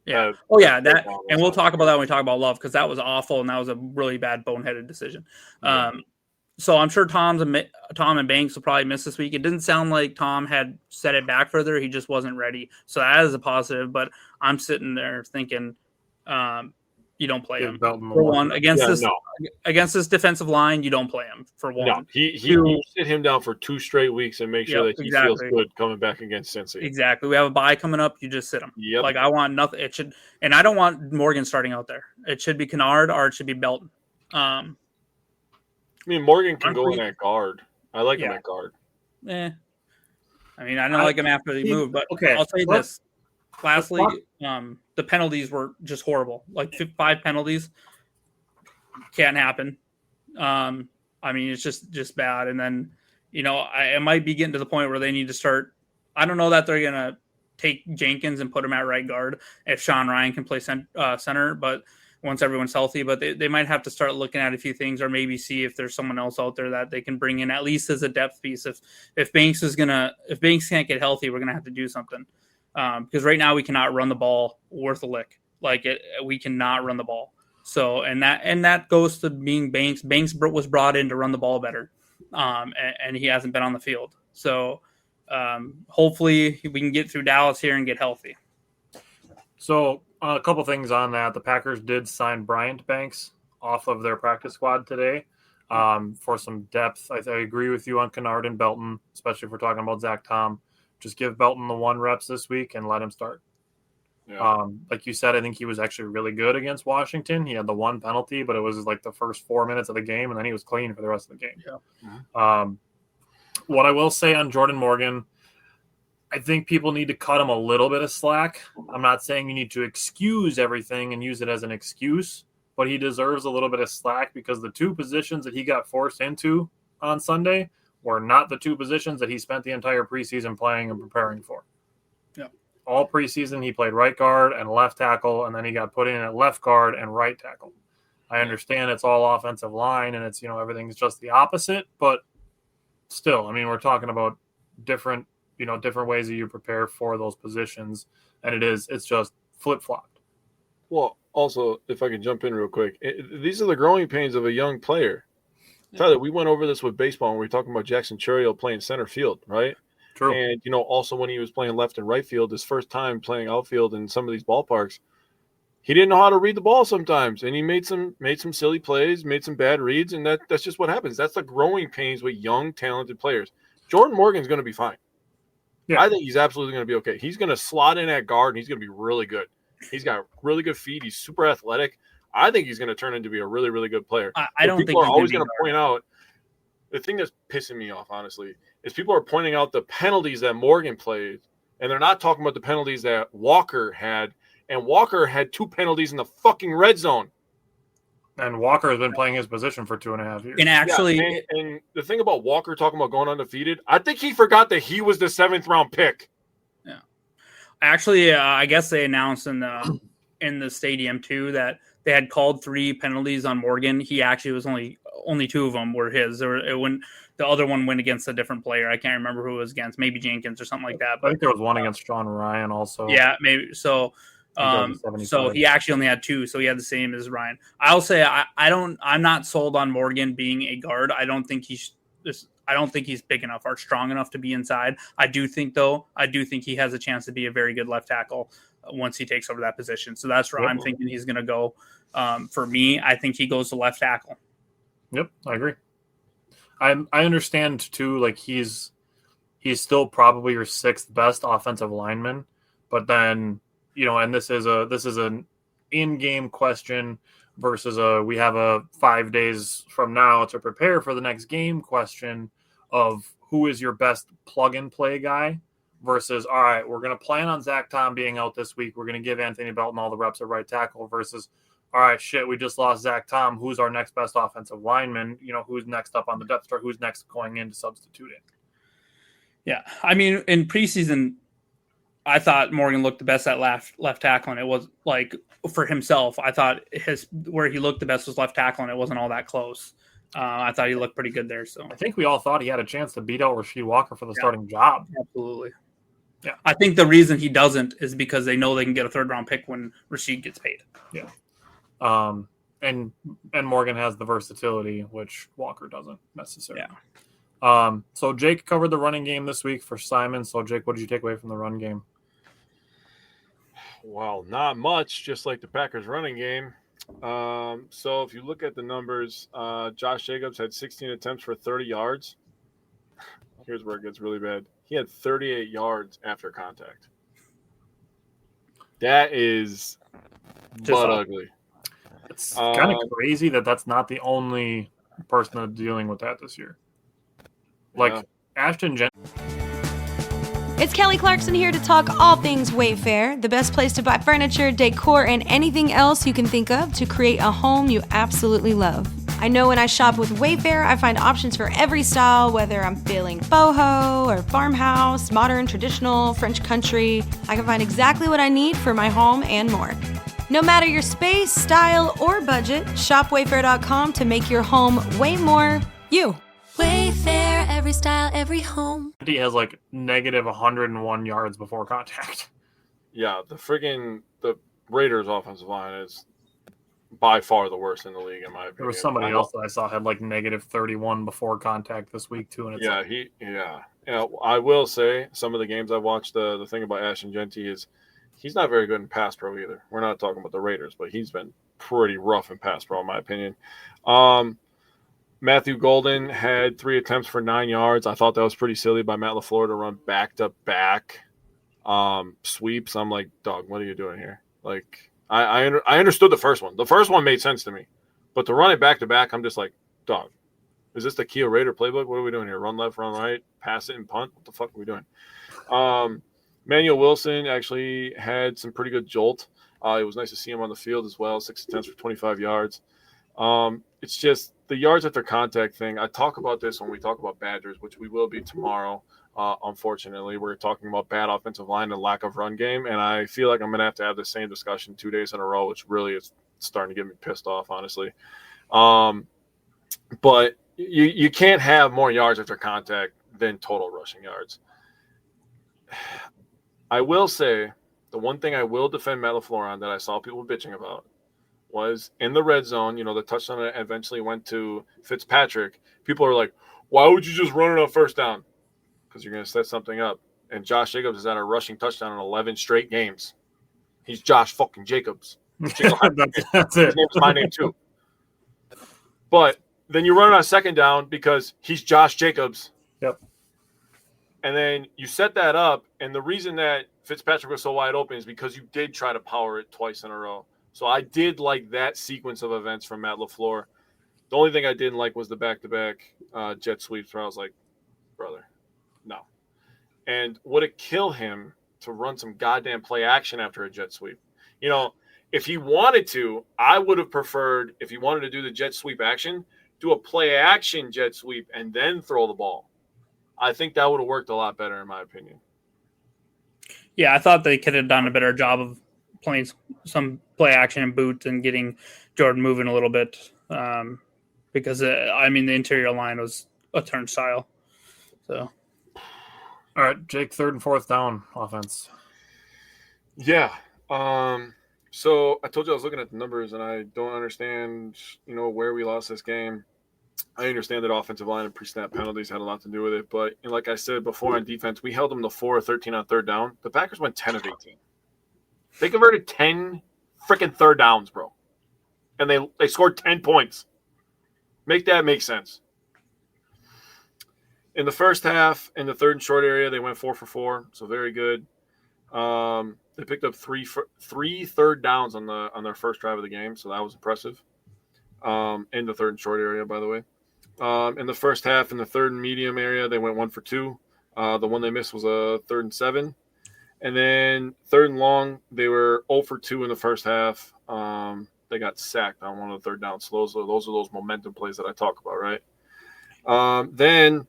Yeah. That, and we'll talk about that when we talk about Love, because that was awful, and that was a really bad boneheaded decision. Yeah. So I'm sure Tom and Banks will probably miss this week. It didn't sound like Tom had set it back further. He just wasn't ready. So that is a positive, but I'm sitting there thinking you don't play him. For one, against this defensive line, you don't play him for one. No, you sit him down for 2 straight weeks and make sure that he feels good coming back against Cincy. Exactly. We have a bye coming up. You just sit him. Yep. Like, I want nothing. It should, and I don't want Morgan starting out there. It should be Kennard or it should be Belton. I mean, Morgan can go in at guard. I like him at guard. I mean, I don't like him after he moved, but okay. I'll say this. Lastly, the penalties were just horrible. Like 5 penalties can't happen. I mean, it's just bad. And then, you know, it might be getting to the point where they need to start. I don't know that they're going to take Jenkins and put him at right guard if Sean Ryan can play center, but once everyone's healthy, but they might have to start looking at a few things, or maybe see if there's someone else out there that they can bring in at least as a depth piece. If Banks can't get healthy, we're gonna have to do something, because right now we cannot run the ball worth a lick. We cannot run the ball. So and that goes to being Banks. Banks was brought in to run the ball better, and he hasn't been on the field. So hopefully we can get through Dallas here and get healthy. So a couple things on that. The Packers did sign Bryant Banks off of their practice squad today for some depth. I agree with you on Kennard and Belton, especially if we're talking about Zach Tom. Just give Belton the 1 reps this week and let him start. Yeah. Like you said, I think he was actually really good against Washington. He had the 1 penalty, but it was like the first 4 minutes of the game, and then he was clean for the rest of the game. Yeah. What I will say on Jordan Morgan, I think people need to cut him a little bit of slack. I'm not saying you need to excuse everything and use it as an excuse, but he deserves a little bit of slack because the 2 positions that he got forced into on Sunday were not the 2 positions that he spent the entire preseason playing and preparing for. Yeah. All preseason, he played right guard and left tackle, and then he got put in at left guard and right tackle. I understand it's all offensive line and it's, everything's just the opposite, but still, I mean, we're talking about different ways that you prepare for those positions, and it's just flip-flopped. Well, also, if I can jump in real quick, these are the growing pains of a young player. Tyler, we went over this with baseball when we were talking about Jackson Churio playing center field, right? True. And, also when he was playing left and right field, his first time playing outfield in some of these ballparks, he didn't know how to read the ball sometimes, and he made some silly plays, made some bad reads, and that's just what happens. That's the growing pains with young, talented players. Jordan Morgan's going to be fine. Yeah. I think he's absolutely going to be okay. He's going to slot in at guard, and he's going to be really good. He's got really good feet. He's super athletic. I think he's going to turn into be a really, really good player. I don't think people are always going to point out the thing that's pissing me off, honestly, is people are pointing out the penalties that Morgan played, and they're not talking about the penalties that Walker had. And Walker had 2 penalties in the fucking red zone. And Walker has been playing his position for 2.5 years. And actually, and the thing about Walker talking about going undefeated, I think he forgot that he was the 7th round pick. Yeah. Actually, I guess they announced in the stadium too that they had called 3 penalties on Morgan. He actually was only 2 of them were his. The other one went against a different player. I can't remember who it was against. Maybe Jenkins or something like that. But I think there was one against Sean Ryan also. Yeah, maybe so. So he actually only had 2, so he had the same as Ryan. I'll say I'm not sold on Morgan being a guard. I don't think he's big enough or strong enough to be inside. I do think he has a chance to be a very good left tackle once he takes over that position. So that's where I'm thinking he's going to go. For me, I think he goes to left tackle. Yep, I agree. I understand too. Like he's still probably your 6th best offensive lineman, but then. And this is an in-game question versus we have a 5 days from now to prepare for the next game question of who is your best plug-and-play guy versus, all right, we're going to plan on Zach Tom being out this week. We're going to give Anthony Belton all the reps at right tackle versus, all right, shit, we just lost Zach Tom. Who's our next best offensive lineman? Who's next up on the depth chart? Who's next going in to substitute it? Yeah, I mean, in preseason – I thought Morgan looked the best at left tackle, and it was like for himself. I thought where he looked the best was left tackle, and it wasn't all that close. I thought he looked pretty good there. So I think we all thought he had a chance to beat out Rasheed Walker for the starting job. Absolutely. Yeah. I think the reason he doesn't is because they know they can get a 3rd round pick when Rasheed gets paid. Yeah. And Morgan has the versatility, which Walker doesn't necessarily. Yeah. So Jake covered the running game this week for Simon. So Jake, what did you take away from the run game? Well, not much, just like the Packers running game. So if you look at the numbers, Josh Jacobs had 16 attempts for 30 yards. Here's where it gets really bad. He had 38 yards after contact. That is butt ugly. It's kind of crazy that's not the only person that's dealing with that this year. Like Ashton It's Kelly Clarkson here to talk all things Wayfair, the best place to buy furniture, decor, and anything else you can think of to create a home you absolutely love. I know when I shop with Wayfair, I find options for every style, whether I'm feeling boho or farmhouse, modern, traditional, French country. I can find exactly what I need for my home and more. No matter your space, style, or budget, shop Wayfair.com to make your home way more you. Wayfair, every style, every home. He has like negative 101 yards before contact. Yeah, the Raiders offensive line is by far the worst in the league, in my opinion. There was somebody else that I saw had like negative 31 before contact this week too. And it's I will say some of the games I watched, the thing about Ashton Genty is he's not very good in pass pro either. We're not talking about the Raiders, but he's been pretty rough in pass pro, in my opinion. Matthew Golden had 3 attempts for 9 yards. I thought that was pretty silly by Matt LaFleur to run back-to-back sweeps. I'm like, dog, what are you doing here? Like, I understood the first one. The first one made sense to me. But to run it back-to-back, I'm just like, dog, is this the Kia Raider playbook? What are we doing here? Run left, run right, pass it and punt? What the fuck are we doing? Manuel Wilson actually had some pretty good jolt. It was nice to see him on the field as well, 6 attempts for 25 yards. It's just the yards after contact thing. I talk about this when we talk about Badgers, which we will be tomorrow. Unfortunately, we're talking about bad offensive line and lack of run game, and I feel like I'm going to have the same discussion 2 days in a row, which really is starting to get me pissed off, honestly. But you can't have more yards after contact than total rushing yards. I will say the one thing I will defend Matt LaFleur on that I saw people bitching about was in the red zone, the touchdown that eventually went to Fitzpatrick. People are like, why would you just run it on first down? Because you're going to set something up. And Josh Jacobs has had a rushing touchdown in 11 straight games. He's Josh fucking Jacobs. That's His it. name is my name too. But then you run it on second down because he's Josh Jacobs. Yep. And then you set that up, and the reason that Fitzpatrick was so wide open is because you did try to power it twice in a row. So I did like that sequence of events from Matt LaFleur. The only thing I didn't like was the back-to-back jet sweeps where I was like, brother, no. And would it kill him to run some goddamn play action after a jet sweep? If he wanted to, I would have preferred, if he wanted to do the jet sweep action, do a play action jet sweep and then throw the ball. I think that would have worked a lot better in my opinion. Yeah, I thought they could have done a better job of playing some play action and boot and getting Jordan moving a little bit because, the interior line was a turnstile. So, All right, Jake, 3rd and 4th down offense. Yeah. So I told you I was looking at the numbers and I don't understand, where we lost this game. I understand that offensive line and pre-snap penalties had a lot to do with it, but like I said before on defense, we held them to 4 of 13 on third down. The Packers went 10 of 18. They converted 10 freaking third downs, bro. And they scored 10 points. Make that make sense. In the first half, in the third and short area, they went 4 for 4, so very good. They picked up three third downs on their first drive of the game, so that was impressive. In the third and short area, by the way. In the first half, in the third and medium area, they went 1 for 2. The one they missed was a 3rd and 7. And then 3rd and long, they were 0 for 2 in the first half. They got sacked on one of the third down slows. So those are those momentum plays that I talk about, right? Then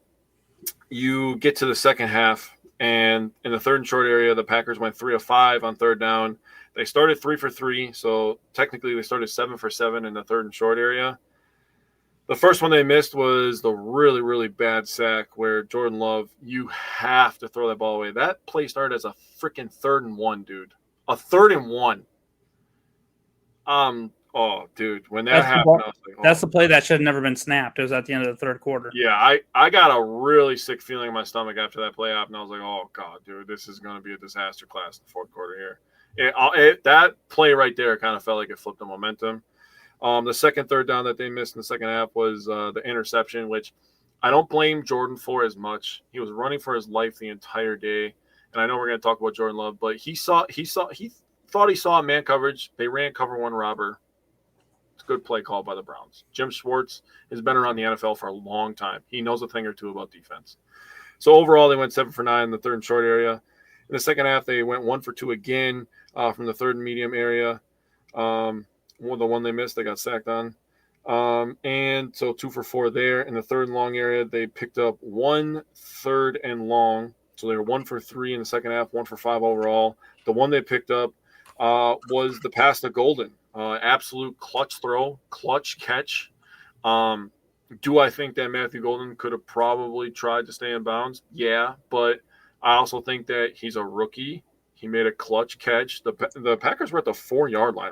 you get to the second half, and in the third and short area, the Packers went 3 of 5 on third down. They started 3 for 3, so technically they started 7 for 7 in the third and short area. The first one they missed was the really, really bad sack where Jordan Love, you have to throw that ball away. That play started as a freaking 3rd and 1, dude. A 3rd and 1. Oh, dude, when that happened, I was like, that's the play that should have never been snapped. It was at the end of the third quarter. Yeah, I got a really sick feeling in my stomach after that play happened. I was like, oh, God, dude, this is going to be a disaster class in the fourth quarter here. That play right there kind of felt like it flipped the momentum. The second third down that they missed in the second half was the interception, which I don't blame Jordan for as much. He was running for his life the entire day, and I know we're going to talk about Jordan Love, but he thought he saw a man coverage. They ran cover one robber. It's a good play call by the Browns. Jim Schwartz has been around the NFL for a long time. He knows a thing or two about defense. So overall, they went 7 for 9 in the third and short area. In the second half, they went 1 for 2 again from the third and medium area. The one they missed, they got sacked on. And so 2 for 4 there. In the third and long area, they picked up 1 third and long. So they were 1 for 3 in the second half, 1 for 5 overall. The one they picked up was the pass to Golden. Absolute clutch throw, clutch catch. Do I think that Matthew Golden could have probably tried to stay in bounds? Yeah, but I also think that he's a rookie. He made a clutch catch. The Packers were at the 4-yard line.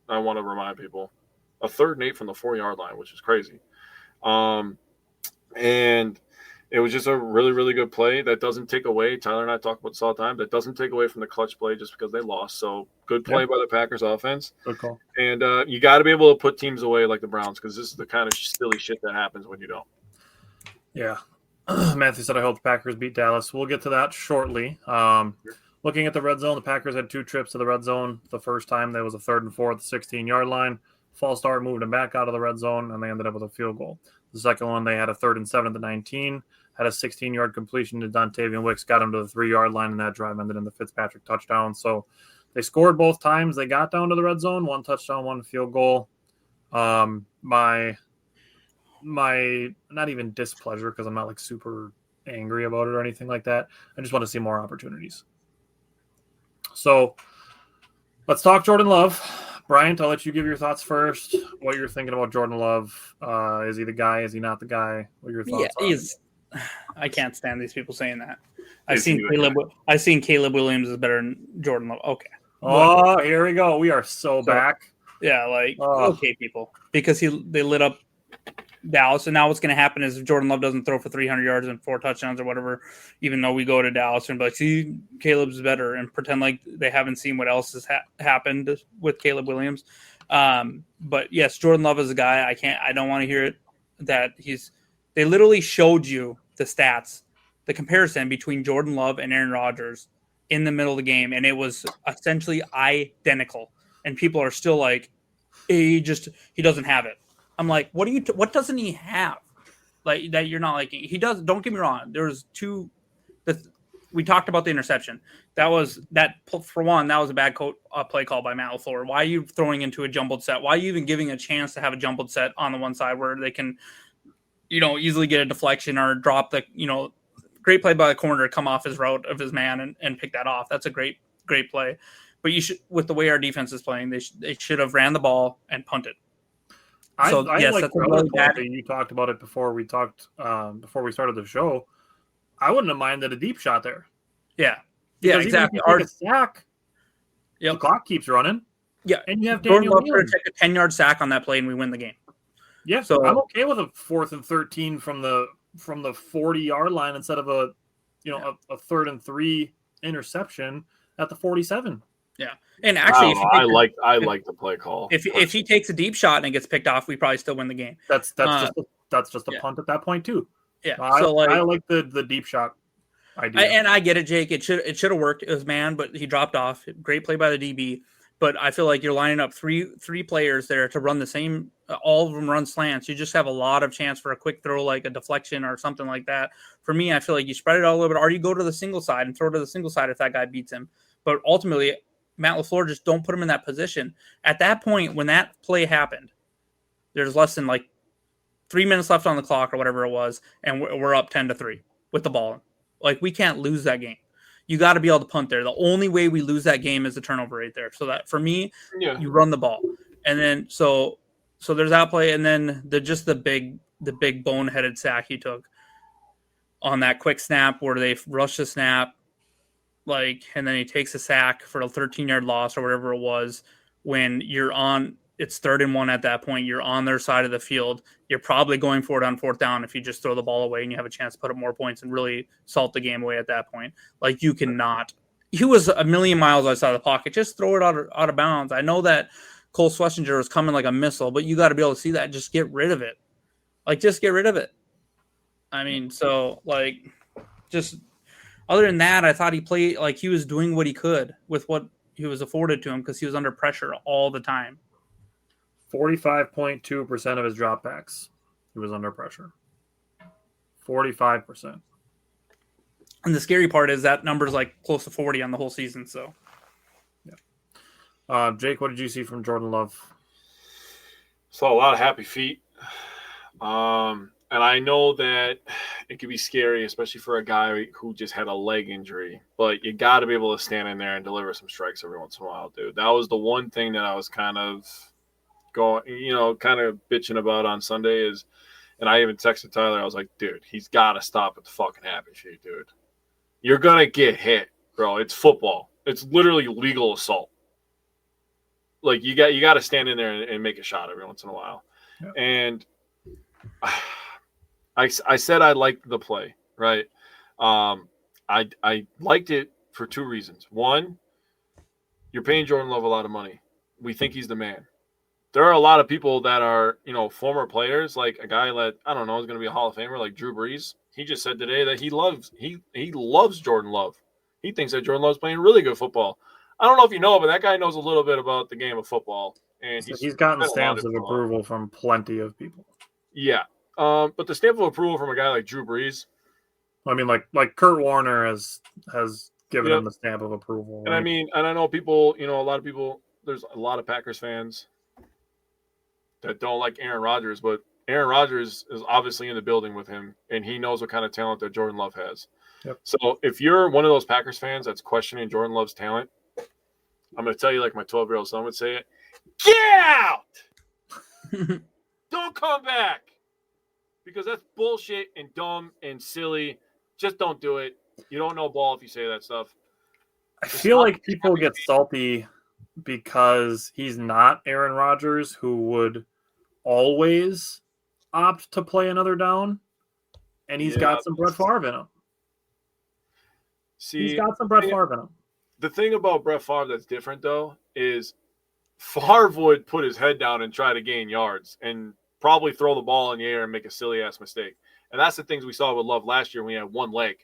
I want to remind people. A 3rd and 8 from the 4-yard line, which is crazy. And it was just a really, really good play. That doesn't take away. Tyler and I talk about this all the time. That doesn't take away from the clutch play just because they lost. So good play by the Packers offense. Good call. And you got to be able to put teams away like the Browns because this is the kind of silly shit that happens when you don't. Yeah. Matthew said, I hope the Packers beat Dallas. We'll get to that shortly. Looking at the red zone, the Packers had 2 trips to the red zone. The first time, there was a 3rd and 4 at the 16-yard line. False start moved them back out of the red zone, and they ended up with a field goal. The second one, they had a 3rd and 7 at the 19, had a 16-yard completion to Dontavian Wicks, got him to the 3-yard line, and that drive ended in the Fitzpatrick touchdown. So they scored both times. They got down to the red zone, 1 touchdown, 1 field goal. My not even displeasure, because I'm not like super angry about it or anything like that. I just want to see more opportunities. So let's talk Jordan Love. Bryant, I'll let you give your thoughts first. What you're thinking about Jordan Love? Is he the guy? Is he not the guy? What are your thoughts? Yeah, I can't stand these people saying that. I've Is he seen the Caleb. guy? I've seen Caleb Williams is better than Jordan Love. Okay. Oh, here we go. We are so back. Yeah, like Oh. okay, people, because they lit up Dallas, and now what's going to happen is if Jordan Love doesn't throw for 300 yards and 4 touchdowns or whatever, even though we go to Dallas and be like, see, Caleb's better, and pretend like they haven't seen what else has happened with Caleb Williams. But yes, Jordan Love is a guy I don't want to hear it that they literally showed you the stats, the comparison between Jordan Love and Aaron Rodgers in the middle of the game, and it was essentially identical. And people are still like, he doesn't have it. I'm like, what doesn't he have? Like that you're not liking. He does. Don't get me wrong. There was we talked about the interception. For one, that was a bad play call by Matt LaFleur. Why are you throwing into a jumbled set? Why are you even giving a chance to have a jumbled set on the one side where they can, easily get a deflection or drop great play by the corner to come off his route of his man and pick that off. That's a great play. But with the way our defense is playing, they should have ran the ball and punted. I like that's the really other bad. thing. You talked about it before we started the show. I wouldn't have minded a deep shot there. Yeah, Because exactly. Even if you take a sack, Yep. the clock keeps running. Yeah, and you have Jordan Daniel Love could Williams. take a 10-yard sack on that play and we win the game. Yeah, So- I'm okay with a 4th and 13 from the 40-yard line instead of a 3rd and 3 interception at the 47. Yeah, and actually, I like the play call. if he takes a deep shot and it gets picked off, we probably still win the game. That's just a yeah. punt at that point too. Yeah, I like the deep shot idea. And I get it, Jake. It should have worked. It was man, but he dropped off. Great play by the DB. But I feel like you're lining up three players there to run the same. All of them run slants. You just have a lot of chance for a quick throw, like a deflection or something like that. For me, I feel like you spread it out a little bit, or you go to the single side and throw to the single side if that guy beats him. But ultimately, Matt LaFleur just don't put him in that position. At that point, when that play happened, there's less than 3 minutes left on the clock or whatever it was, and we're up 10-3 with the ball. Like, we can't lose that game. You got to be able to punt there. The only way we lose that game is the turnover rate there. So that for me, you run the ball, and then so there's that play, and then the big boneheaded sack he took on that quick snap where they rush the snap, and then he takes a sack for a 13-yard loss or whatever it was. When you're on, it's 3rd and 1 at that point. You're on their side of the field. You're probably going for it on 4th down if you just throw the ball away and you have a chance to put up more points and really salt the game away at that point. You cannot. He was a million miles outside the pocket. Just throw it out of bounds. I know that Cole Schlesinger was coming like a missile, but you got to be able to see that. Just get rid of it. Just get rid of it. I mean, just other than that, I thought he played he was doing what he could with what he was afforded to him because he was under pressure all the time. 45.2% of his dropbacks, he was under pressure. 45%. And the scary part is that number's close to 40 on the whole season. So, yeah. Jake, what did you see from Jordan Love? Saw a lot of happy feet. And I know that it could be scary, especially for a guy who just had a leg injury. But you got to be able to stand in there and deliver some strikes every once in a while, dude. That was the one thing that I was kind of bitching about on Sunday and I even texted Tyler. I was like, dude, he's got to stop at the fucking happy feet, dude. You're going to get hit, bro. It's football. It's literally legal assault. You got to stand in there and make a shot every once in a while. Yeah. And I said I liked the play, right? I liked it for 2 reasons. One, you're paying Jordan Love a lot of money. We think he's the man. There are a lot of people that are, former players, like a guy that, I don't know, is going to be a Hall of Famer like Drew Brees. He just said today that he loves Jordan Love. He thinks that Jordan Love's playing really good football. I don't know if you know, but that guy knows a little bit about the game of football. And he's gotten stamps of approval from plenty of people. Yeah. But the stamp of approval from a guy like Drew Brees. I mean, like Kurt Warner has given him the stamp of approval. And right? and I know people, a lot of people, there's a lot of Packers fans that don't like Aaron Rodgers, but Aaron Rodgers is obviously in the building with him, and he knows what kind of talent that Jordan Love has. Yep. So if you're one of those Packers fans that's questioning Jordan Love's talent, I'm going to tell you like my 12-year-old son would say it, Get out! Don't come back. Because that's bullshit and dumb and silly. Just don't do it. You don't know ball if you say that stuff. I feel like people get salty because he's not Aaron Rodgers, who would always opt to play another down, and he's got some Brett Favre in him. He's got some Brett Favre in him. The thing about Brett Favre that's different, though, is Favre would put his head down and try to gain yards and probably throw the ball in the air and make a silly-ass mistake. And that's the things we saw with Love last year when he had one leg.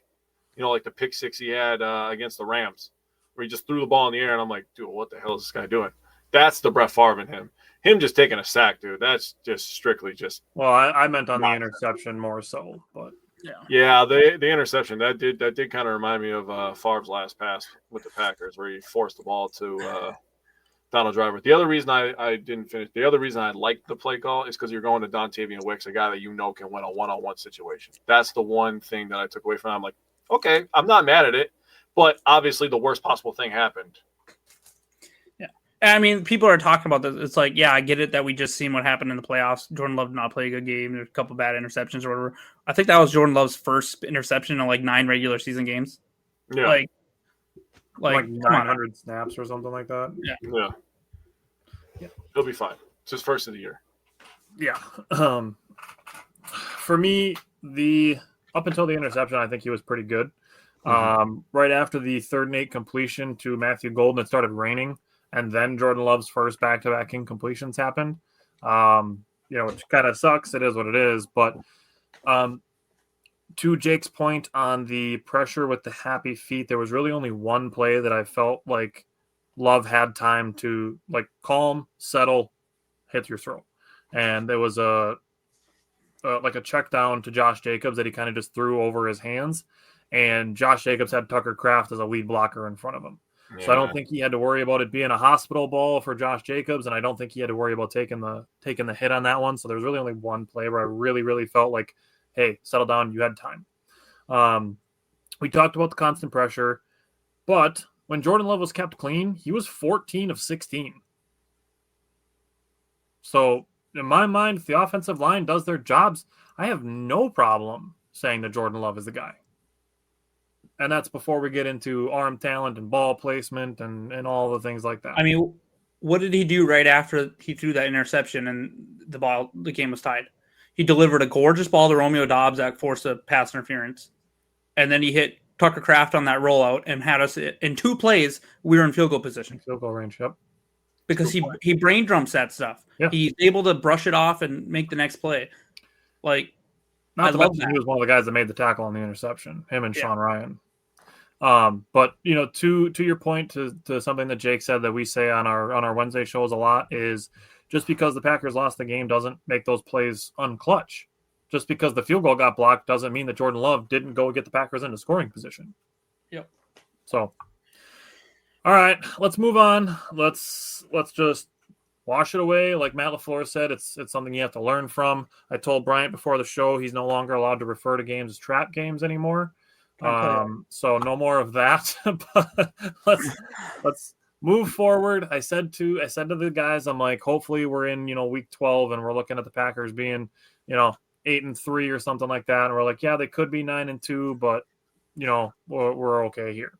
You know, like the pick six he had against the Rams, where he just threw the ball in the air, and I'm like, dude, what the hell is this guy doing? That's the Brett Favre in him. Him just taking a sack, dude, that's just strictly just – Well, I meant on the interception more so, but – yeah, the interception that did kind of remind me of Favre's last pass with the Packers, where he forced the ball to Donald Driver. The other reason I didn't finish, the other reason I liked the play call is because you're going to Dontavian Wicks, a guy that you know can win a one-on-one situation. That's the one thing that I took away from it. I'm like, okay, I'm not mad at it, but obviously the worst possible thing happened. I mean, people are talking about this. It's like, yeah, I get it that we just seen what happened in the playoffs. Jordan Love did not play a good game. There's a couple bad interceptions or whatever. I think that was Jordan Love's first interception in like 9 regular season games. Yeah. Like 900 snaps or something like that. Yeah. He'll be fine. It's his first of the year. Yeah. For me, up until the interception, I think he was pretty good. Right after the 3rd and 8 completion to Matthew Golden, it started raining. And then Jordan Love's first back-to-back incompletions happened, which kind of sucks. It is what it is. But to Jake's point on the pressure with the happy feet, there was really only one play that I felt like Love had time to like calm, settle, hit your throw. And there was a check down to Josh Jacobs that he kind of just threw over his hands. And Josh Jacobs had Tucker Kraft as a lead blocker in front of him. So I don't think he had to worry about it being a hospital ball for Josh Jacobs, and I don't think he had to worry about taking the hit on that one. So there was really only one play where I really, really felt like, hey, settle down, you had time. We talked about the constant pressure, but when Jordan Love was kept clean, he was 14 of 16. So in my mind, if the offensive line does their jobs, I have no problem saying that Jordan Love is the guy. And that's before we get into arm talent and ball placement and all the things like that. I mean, what did he do right after he threw that interception and the game was tied? He delivered a gorgeous ball to Romeo Doubs that forced a pass interference. And then he hit Tucker Kraft on that rollout and had us in 2 plays. We were in field goal position. Field goal range, yep. Because he brain drumps that stuff. Yeah. He's able to brush it off and make the next play. Like, Not I to love mention that. he was one of the guys that made the tackle on the interception, him and Sean Ryan. But to your point, to something that Jake said that we say on our Wednesday shows a lot is just because the Packers lost the game doesn't make those plays unclutch. Just because the field goal got blocked doesn't mean that Jordan Love didn't go get the Packers into scoring position. Yep. So, all right, let's move on. Let's just wash it away. Like Matt LaFleur said, it's something you have to learn from. I told Bryant before the show he's no longer allowed to refer to games as trap games anymore. So no more of that. But let's move forward. I said to the guys, I'm like, hopefully we're in week 12 and we're looking at the Packers being 8-3 or something like that, and we're like, yeah, they could be 9-2, but we're okay here.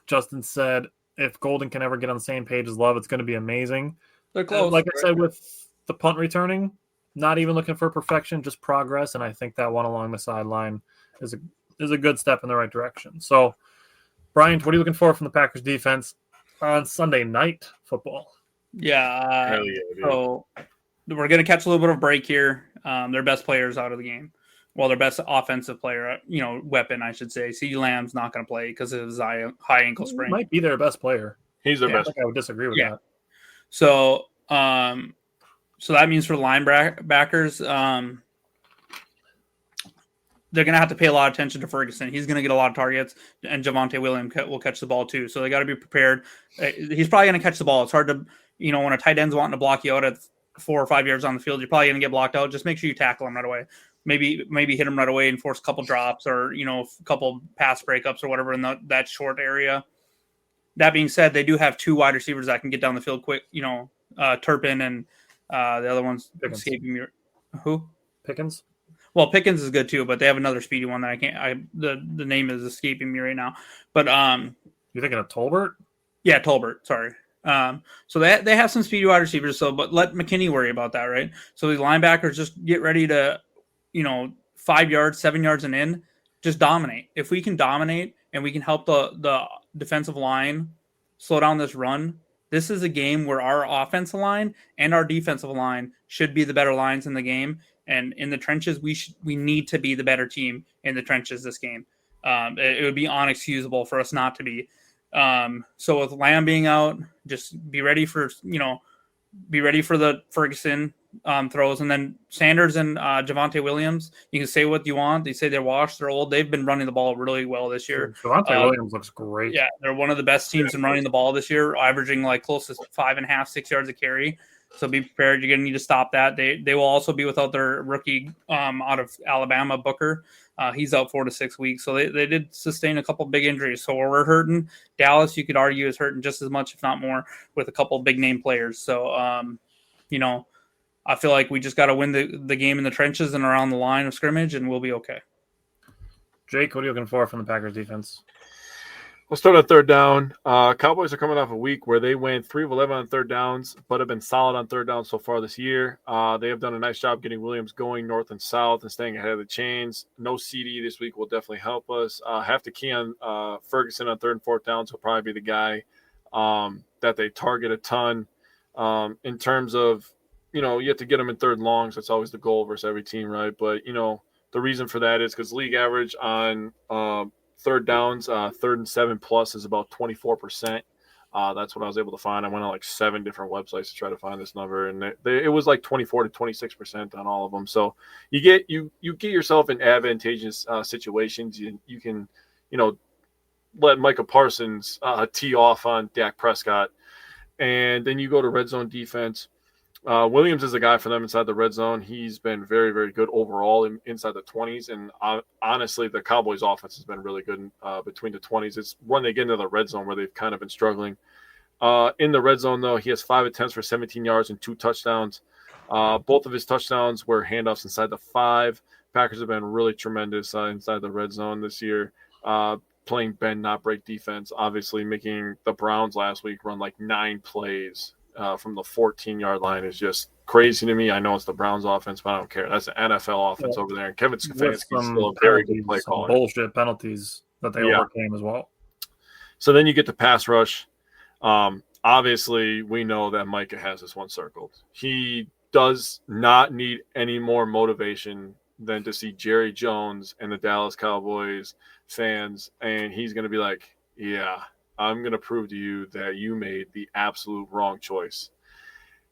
Justin said if Golden can ever get on the same page as Love, it's going to be amazing. They're close. Like I said with the punt returning, not even looking for perfection, just progress, and I think that one along the sideline is a good step in the right direction. So, Brian, what are you looking for from the Packers defense on Sunday night football? Yeah. Hell yeah, dude. So we're going to catch a little bit of a break here. Their best players out of the game. Well, their best offensive player, weapon, I should say. CeeDee Lamb's not going to play because of his high ankle sprain. He might be their best player. He's their best. I would disagree with that. So, so that means for the linebackers, they're going to have to pay a lot of attention to Ferguson. He's going to get a lot of targets, and Javonte Williams will catch the ball too. So they got to be prepared. He's probably going to catch the ball. It's hard to, when a tight end's wanting to block you out at 4 or 5 yards on the field, you're probably going to get blocked out. Just make sure you tackle him right away. Maybe hit him right away and force a couple drops or, a couple pass breakups or whatever in that short area. that being said, they do have 2 wide receivers that can get down the field quick. Turpin and the other one's escaping me. Who? Pickens. Well, Pickens is good too, but they have another speedy one that I can't. The name is escaping me right now. But you're thinking of Tolbert? Yeah, Tolbert. Sorry. So they have some speedy wide receivers. But let McKinney worry about that, right? So these linebackers just get ready to, 5 yards, 7 yards and in, just dominate. If we can dominate and we can help the defensive line slow down this run, this is a game where our offensive line and our defensive line should be the better lines in the game. And in the trenches, we need to be the better team in the trenches this game. It would be unexcusable for us not to be. So with Lamb being out, just be ready for the Ferguson throws, and then Sanders and Javonte Williams. You can say what you want. They say they're washed, they're old. They've been running the ball really well this year. Javonte Williams looks great. Yeah, they're one of the best teams in running the ball this year, averaging like close to 5.5, 6 yards a carry. So be prepared. You're going to need to stop that. They will also be without their rookie out of Alabama, Booker. He's out 4 to 6 weeks. So they did sustain a couple big injuries. So we're hurting. Dallas, you could argue, is hurting just as much, if not more, with a couple big name players. So, I feel like we just got to win the game in the trenches and around the line of scrimmage, and we'll be okay. Jake, what are you looking for from the Packers defense? We'll start on third down. Cowboys are coming off a week where they went 3 of 11 on third downs, but have been solid on third down so far this year. They have done a nice job getting Williams going north and south and staying ahead of the chains. No CD this week will definitely help us. Have to key on Ferguson on third and fourth downs. He'll probably be the guy that they target a ton. In terms of, you have to get him in third and longs. That's always the goal versus every team, right? But, the reason for that is because league average on third downs, 3rd and 7+ is about 24%. That's what I was able to find. I went on like 7 different websites to try to find this number, and it was like 24 to 26% on all of them. So you get yourself in advantageous situations. You can, let Micah Parsons tee off on Dak Prescott, and then you go to red zone defense. Williams is the guy for them inside the red zone. He's been very, very good overall inside the 20s. And honestly, the Cowboys offense has been really good between the 20s. It's when they get into the red zone where they've kind of been struggling. In the red zone, though, he has 5 attempts for 17 yards and 2 touchdowns. Both of his touchdowns were handoffs inside the 5. Packers have been really tremendous inside the red zone this year. Playing bend, not break defense, obviously making the Browns last week run like 9 plays from the 14-yard line is just crazy to me. I know it's the Browns offense, but I don't care. That's an NFL offense over there. And Kevin Stefanski is still a very good play caller. Bullshit penalties that they overcame as well. So then you get the pass rush. Obviously, we know that Micah has this one circled. He does not need any more motivation than to see Jerry Jones and the Dallas Cowboys fans, and he's going to be like, yeah, I'm going to prove to you that you made the absolute wrong choice.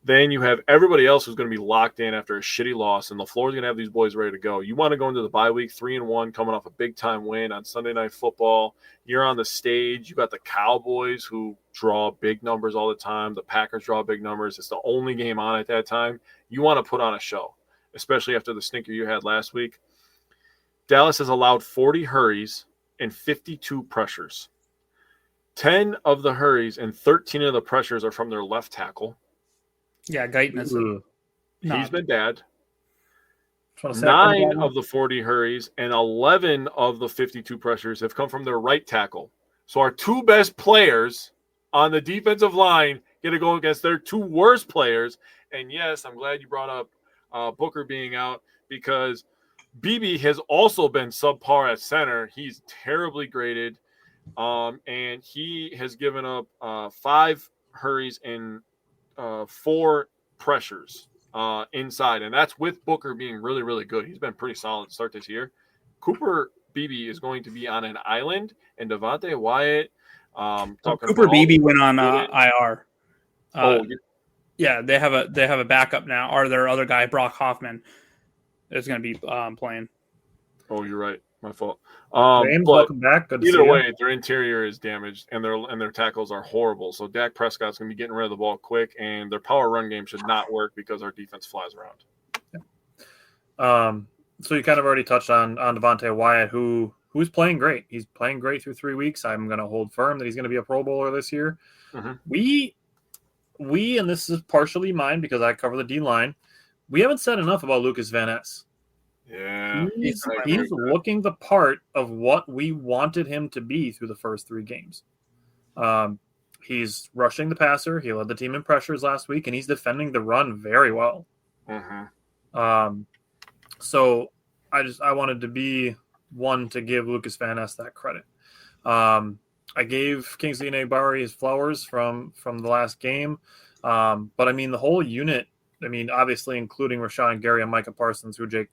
Then you have everybody else who's going to be locked in after a shitty loss, and LaFleur's going to have these boys ready to go. You want to go into the bye week 3-1, coming off a big-time win on Sunday Night Football. You're on the stage. You got the Cowboys who draw big numbers all the time. The Packers draw big numbers. It's the only game on at that time. You want to put on a show, especially after the stinker you had last week. Dallas has allowed 40 hurries and 52 pressures. 10 of the hurries and 13 of the pressures are from their left tackle. Yeah, Guyton is. He's been bad. 9 of the 40 hurries and 11 of the 52 pressures have come from their right tackle. So our 2 best players on the defensive line get to go against their 2 worst players. And yes, I'm glad you brought up Booker being out, because BB has also been subpar at center. He's terribly graded. And he has given up 5 hurries and 4 pressures inside, and that's with Booker being really, really good. He's been pretty solid to start this year. Cooper Beebe is going to be on an island, and Devontae Wyatt. Cooper Beebe went on IR. Yeah, they have a backup now, or their other guy, Brock Hoffman, is going to be playing. Oh, you're right. My fault. James, welcome back. Good to either see way, you. Their interior is damaged, and their tackles are horrible. So Dak Prescott's going to be getting rid of the ball quick, and their power run game should not work because our defense flies around. So you kind of already touched on Devontae Wyatt, who who's playing great. He's playing great through 3 weeks. I'm going to hold firm that he's going to be a Pro Bowler this year. Mm-hmm. We, and this is partially mine because I cover the D line. We haven't said enough about Lucas Van Ness. Yeah, He's looking the part of what we wanted him to be through the first 3 games. He's rushing the passer. He led the team in pressures last week, and he's defending the run very well. Mm-hmm. So I wanted to be one to give Lucas Van Ness that credit. I gave Kingsley Enagbare his flowers from the last game. But I mean, the whole unit, I mean, obviously including Rashawn Gary and Micah Parsons, who Jake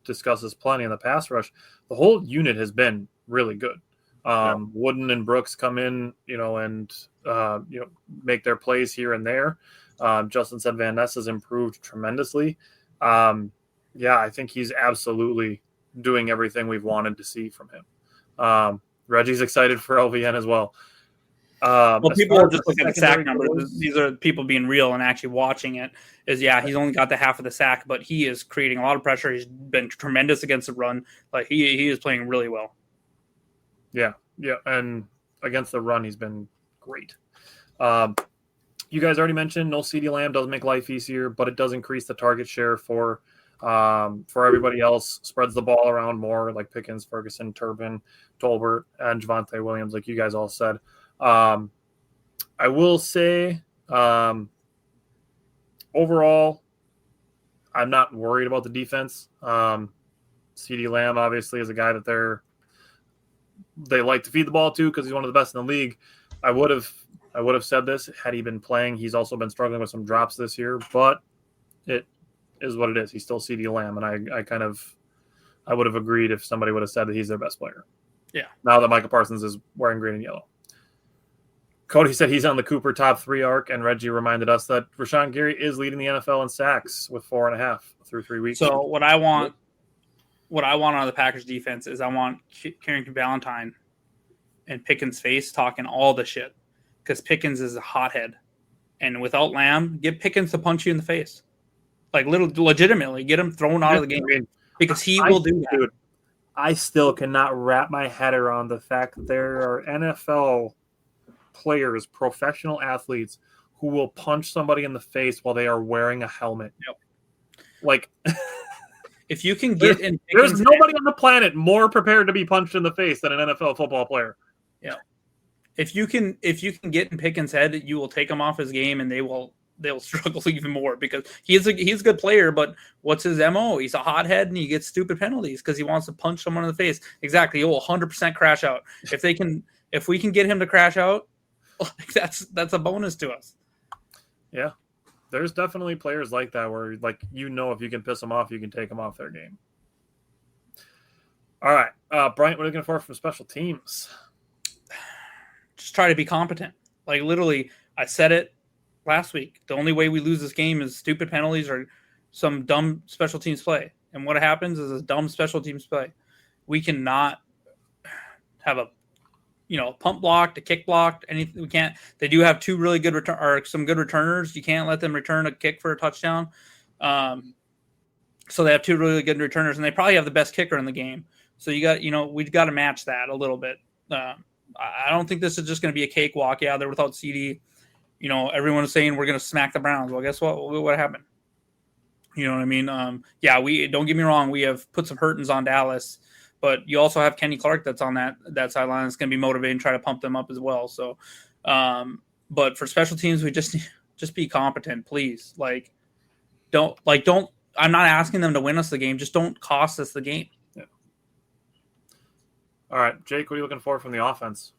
discusses plenty in the pass rush, the whole unit has been really good. Wooden and Brooks come in, and make their plays here and there. Justin said Van Ness has improved tremendously. I think he's absolutely doing everything we've wanted to see from him. Reggie's excited for LVN as well. People are just looking at the sack numbers. These are people being real and actually watching it. He's only got the half of the sack, but he is creating a lot of pressure. He's been tremendous against the run. Like he is playing really well. Yeah, and against the run, he's been great. You guys already mentioned no CeeDee Lamb does make life easier, but it does increase the target share for everybody else. Spreads the ball around more, like Pickens, Ferguson, Turbin, Tolbert, and Javonte Williams, like you guys all said. I will say, overall, I'm not worried about the defense. CeeDee Lamb obviously is a guy that they like to feed the ball to because he's one of the best in the league. I would have said this had he been playing. He's also been struggling with some drops this year, but it is what it is. He's still CeeDee Lamb, and I would have agreed if somebody would have said that he's their best player. Yeah. Now that Micah Parsons is wearing green and yellow. Cody said he's on the Cooper top 3 arc, and Reggie reminded us that Rashawn Gary is leading the NFL in sacks with 4.5 through 3 weeks. So what I want out of the Packers defense is I want Carrington Valentine and Pickens' face talking all the shit because Pickens is a hothead, and without Lamb, get Pickens to punch you in the face, like legitimately get him thrown out of the game because he will do that. Dude, I still cannot wrap my head around the fact that there are NFL players, professional athletes, who will punch somebody in the face while they are wearing a helmet. Yep. Like, if you can get in, there's nobody on the planet more prepared to be punched in the face than an NFL football player. Yeah. If you can get in Pickens' head, you will take him off his game, and they'll struggle even more because he's a good player. But what's his MO? He's a hothead, and he gets stupid penalties because he wants to punch someone in the face. Exactly. He will 100% crash out. If we can get him to crash out, that's a bonus to us. Yeah, there's definitely players like that where, like, if you can piss them off, you can take them off their game. All right, Bryant, what are you looking for from special teams? Just try to be competent. Like, literally, I said it last week. The only way we lose this game is stupid penalties or some dumb special teams play. And what happens is a dumb special teams play. We cannot have a pump blocked, a kick blocked, anything. We can't. They do have 2 really good some good returners. You can't let them return a kick for a touchdown. So they have 2 really good returners, and they probably have the best kicker in the game. So we've got to match that a little bit. I don't think this is just going to be a cakewalk. Yeah, they're without CD. Everyone is saying we're going to smack the Browns. Well, guess what? What happened? You know what I mean? We don't get me wrong. We have put some hurtings on Dallas. But you also have Kenny Clark that's on that sideline. It's going to be motivating, try to pump them up as well. So, but for special teams, we just be competent, please. Don't. I'm not asking them to win us the game. Just don't cost us the game. Yeah. All right, Jake, what are you looking for from the offense?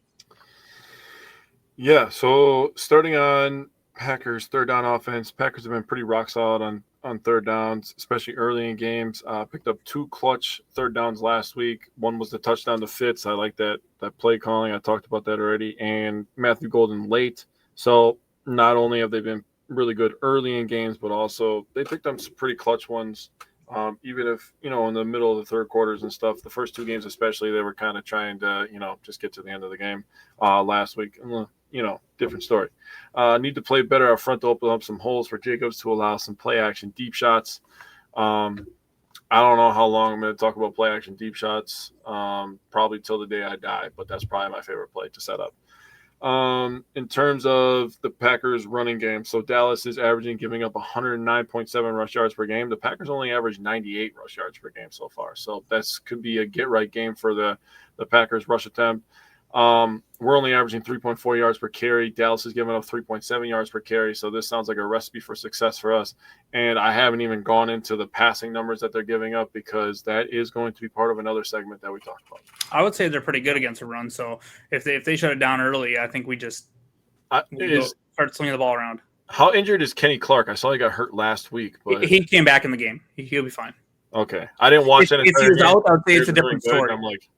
Yeah. So starting on Packers third down offense, Packers have been pretty rock solid on third downs, especially early in games. Picked up 2 clutch third downs last week. One was the touchdown to Fitz. I like that play calling. I talked about that already. And Matthew Golden late. So not only have they been really good early in games, but also they picked up some pretty clutch ones. Even if, in the middle of the third quarters and stuff, the first 2 games especially, they were kind of trying to, just get to the end of the game last week. Different story. Need to play better up front to open up some holes for Jacobs to allow some play action deep shots. I I don't know how long I'm going to talk about play action deep shots. Probably till the day I die, but that's probably my favorite play to set up. In terms of the Packers running game, so Dallas is giving up 109.7 rush yards per game. The Packers only average 98 rush yards per game so far. So this could be a get right game for the Packers rush attempt. We're only averaging 3.4 yards per carry. Dallas is giving up 3.7 yards per carry. So this sounds like a recipe for success for us. And I haven't even gone into the passing numbers that they're giving up because that is going to be part of another segment that we talked about. I would say they're pretty good against the run. So if they shut it down early, I think we just start slinging the ball around. How injured is Kenny Clark? I saw he got hurt last week. But he came back in the game. He'll be fine. Okay. I didn't watch that. If he was out, I would say it's a different story. I'm like,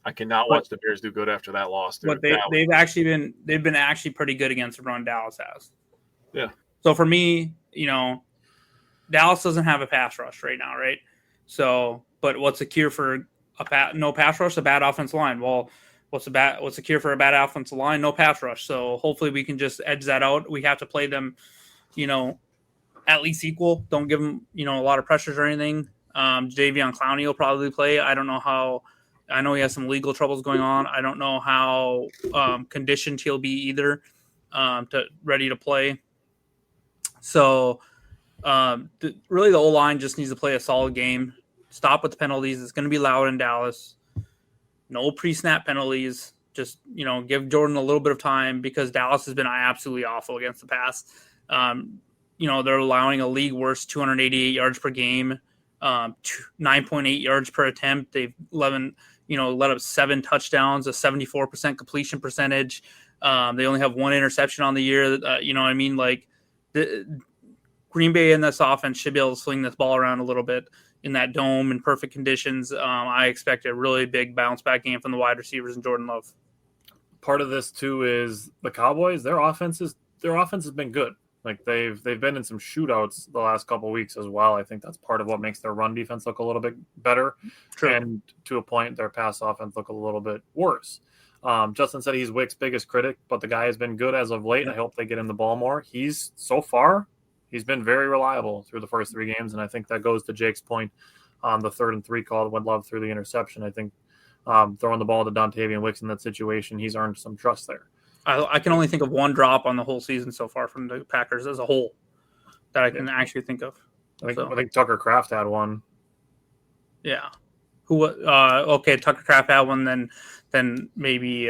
I cannot watch the Bears do good after that loss. Dude. But they've been actually pretty good against the run. Dallas has. Yeah. So for me, Dallas doesn't have a pass rush right now, right? So, but what's the cure for no pass rush? A bad offensive line. Well, what's the cure for a bad offensive line? No pass rush. So hopefully we can just edge that out. We have to play them, at least equal. Don't give them, a lot of pressures or anything. Jadeveon Clowney will probably play. I don't know how. I know he has some legal troubles going on. I don't know how conditioned he'll be either, ready to play. So really the O-line just needs to play a solid game. Stop with the penalties. It's going to be loud in Dallas. No pre-snap penalties. Just, give Jordan a little bit of time because Dallas has been absolutely awful against the pass. They're allowing a league worst 288 yards per game, 9.8 yards per attempt. They've let up 7 touchdowns, a 74% completion percentage. They only have 1 interception on the year. Green Bay in this offense should be able to swing this ball around a little bit in that dome in perfect conditions. I expect a really big bounce back game from the wide receivers and Jordan Love. Part of this too is the Cowboys. Their offense has been good. Like they've been in some shootouts the last couple of weeks as well. I think that's part of what makes their run defense look a little bit better. True. And to a point, their pass offense look a little bit worse. Justin said he's Wick's biggest critic, but the guy has been good as of late. Yeah. I hope they get him the ball more. He's been very reliable through the first 3 games, and I think that goes to Jake's point on the 3rd and 3 call when Love threw the interception. I think throwing the ball to Dontavian Wicks in that situation, he's earned some trust there. I can only think of 1 drop on the whole season so far from the Packers as a whole that I can actually think of. I think Tucker Kraft had one. Yeah. Okay, Tucker Kraft had one, then maybe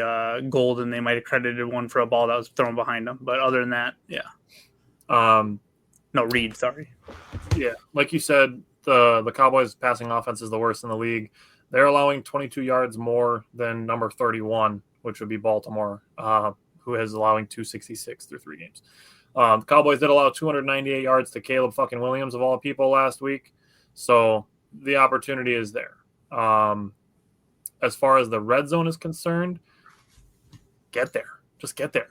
Golden, they might have credited one for a ball that was thrown behind him. But other than that, yeah. No, Reed, sorry. Yeah, like you said, the Cowboys' passing offense is the worst in the league. They're allowing 22 yards more than number 31, which would be Baltimore, who is allowing 266 through 3 games. The Cowboys did allow 298 yards to Caleb fucking Williams of all people last week. So the opportunity is there. As far as the red zone is concerned, get there. Just get there.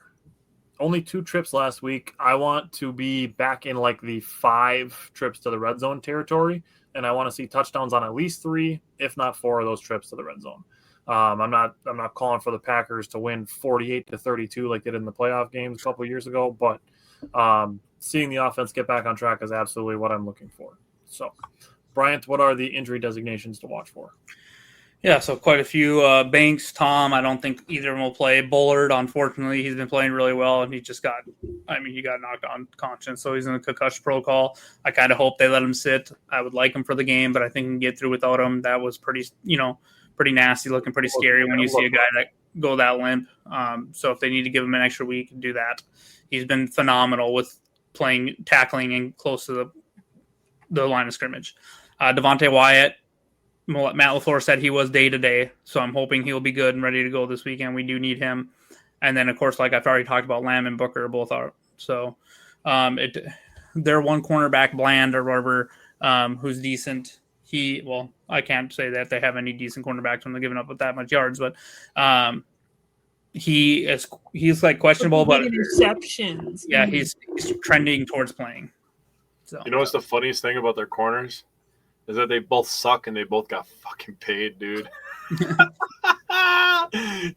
Only 2 trips last week. I want to be back in like the 5 trips to the red zone territory, and I want to see touchdowns on at least 3, if not 4 of those trips to the red zone. I'm not calling for the Packers to win 48-32 like they did in the playoff games a couple of years ago, but seeing the offense get back on track is absolutely what I'm looking for. So, Bryant, what are the injury designations to watch for? Yeah, so quite a few. Banks, Tom, I don't think either of them will play. Bullard, unfortunately, he's been playing really well, and he got knocked unconscious, so he's in the concussion protocol. I kind of hope they let him sit. I would like him for the game, but I think we can get through without him. That was pretty nasty looking, pretty scary when you see a guy that go that limp. So if they need to give him an extra week, do that. He's been phenomenal with tackling and close to the line of scrimmage. Devontae Wyatt, Matt LaFleur said he was day-to-day, so I'm hoping he'll be good and ready to go this weekend. We do need him. And then, of course, like I've already talked about, Lamb and Booker both are. So they're one cornerback, Bland or whatever, who's decent. I can't say that they have any decent cornerbacks when they're giving up with that much yards, but he's like questionable, but interceptions. Yeah, he's trending towards playing. So you know what's the funniest thing about their corners is that they both suck and they both got fucking paid, dude.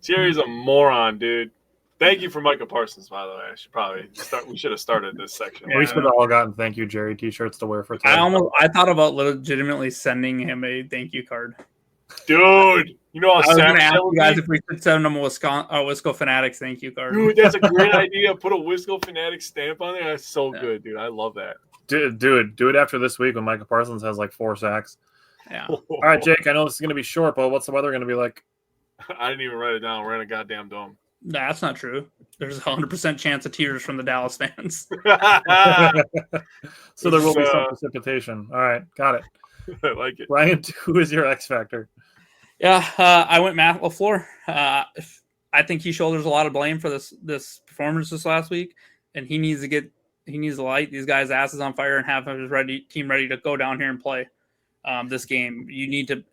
Jerry's a moron, dude. Thank you for Micah Parsons, by the way. We should have started this section. We should have all gotten thank you, Jerry t-shirts to wear for today. I thought about legitimately sending him a thank you card. Dude, you know how I was going to savage ask that would you guys be? if we could send him a Wisco Fanatics thank you card. Dude, that's a great idea. Put a Wisco Fanatic stamp on there. That's so good, dude. I love that. Do it after this week when Micah Parsons has like 4 sacks. Yeah. All right, Jake, I know this is going to be short, but what's the weather going to be like? I didn't even write it down. We're in a goddamn dome. Nah, that's not true. There's a 100% chance of tears from the Dallas fans. So there will be some precipitation. All right, got it. I like it. Ryan, who is your X factor? Yeah, I went Matt LaFleur. I think he shoulders a lot of blame for this performance this last week, and he needs to light these guys' asses on fire and have his team ready to go down here and play this game.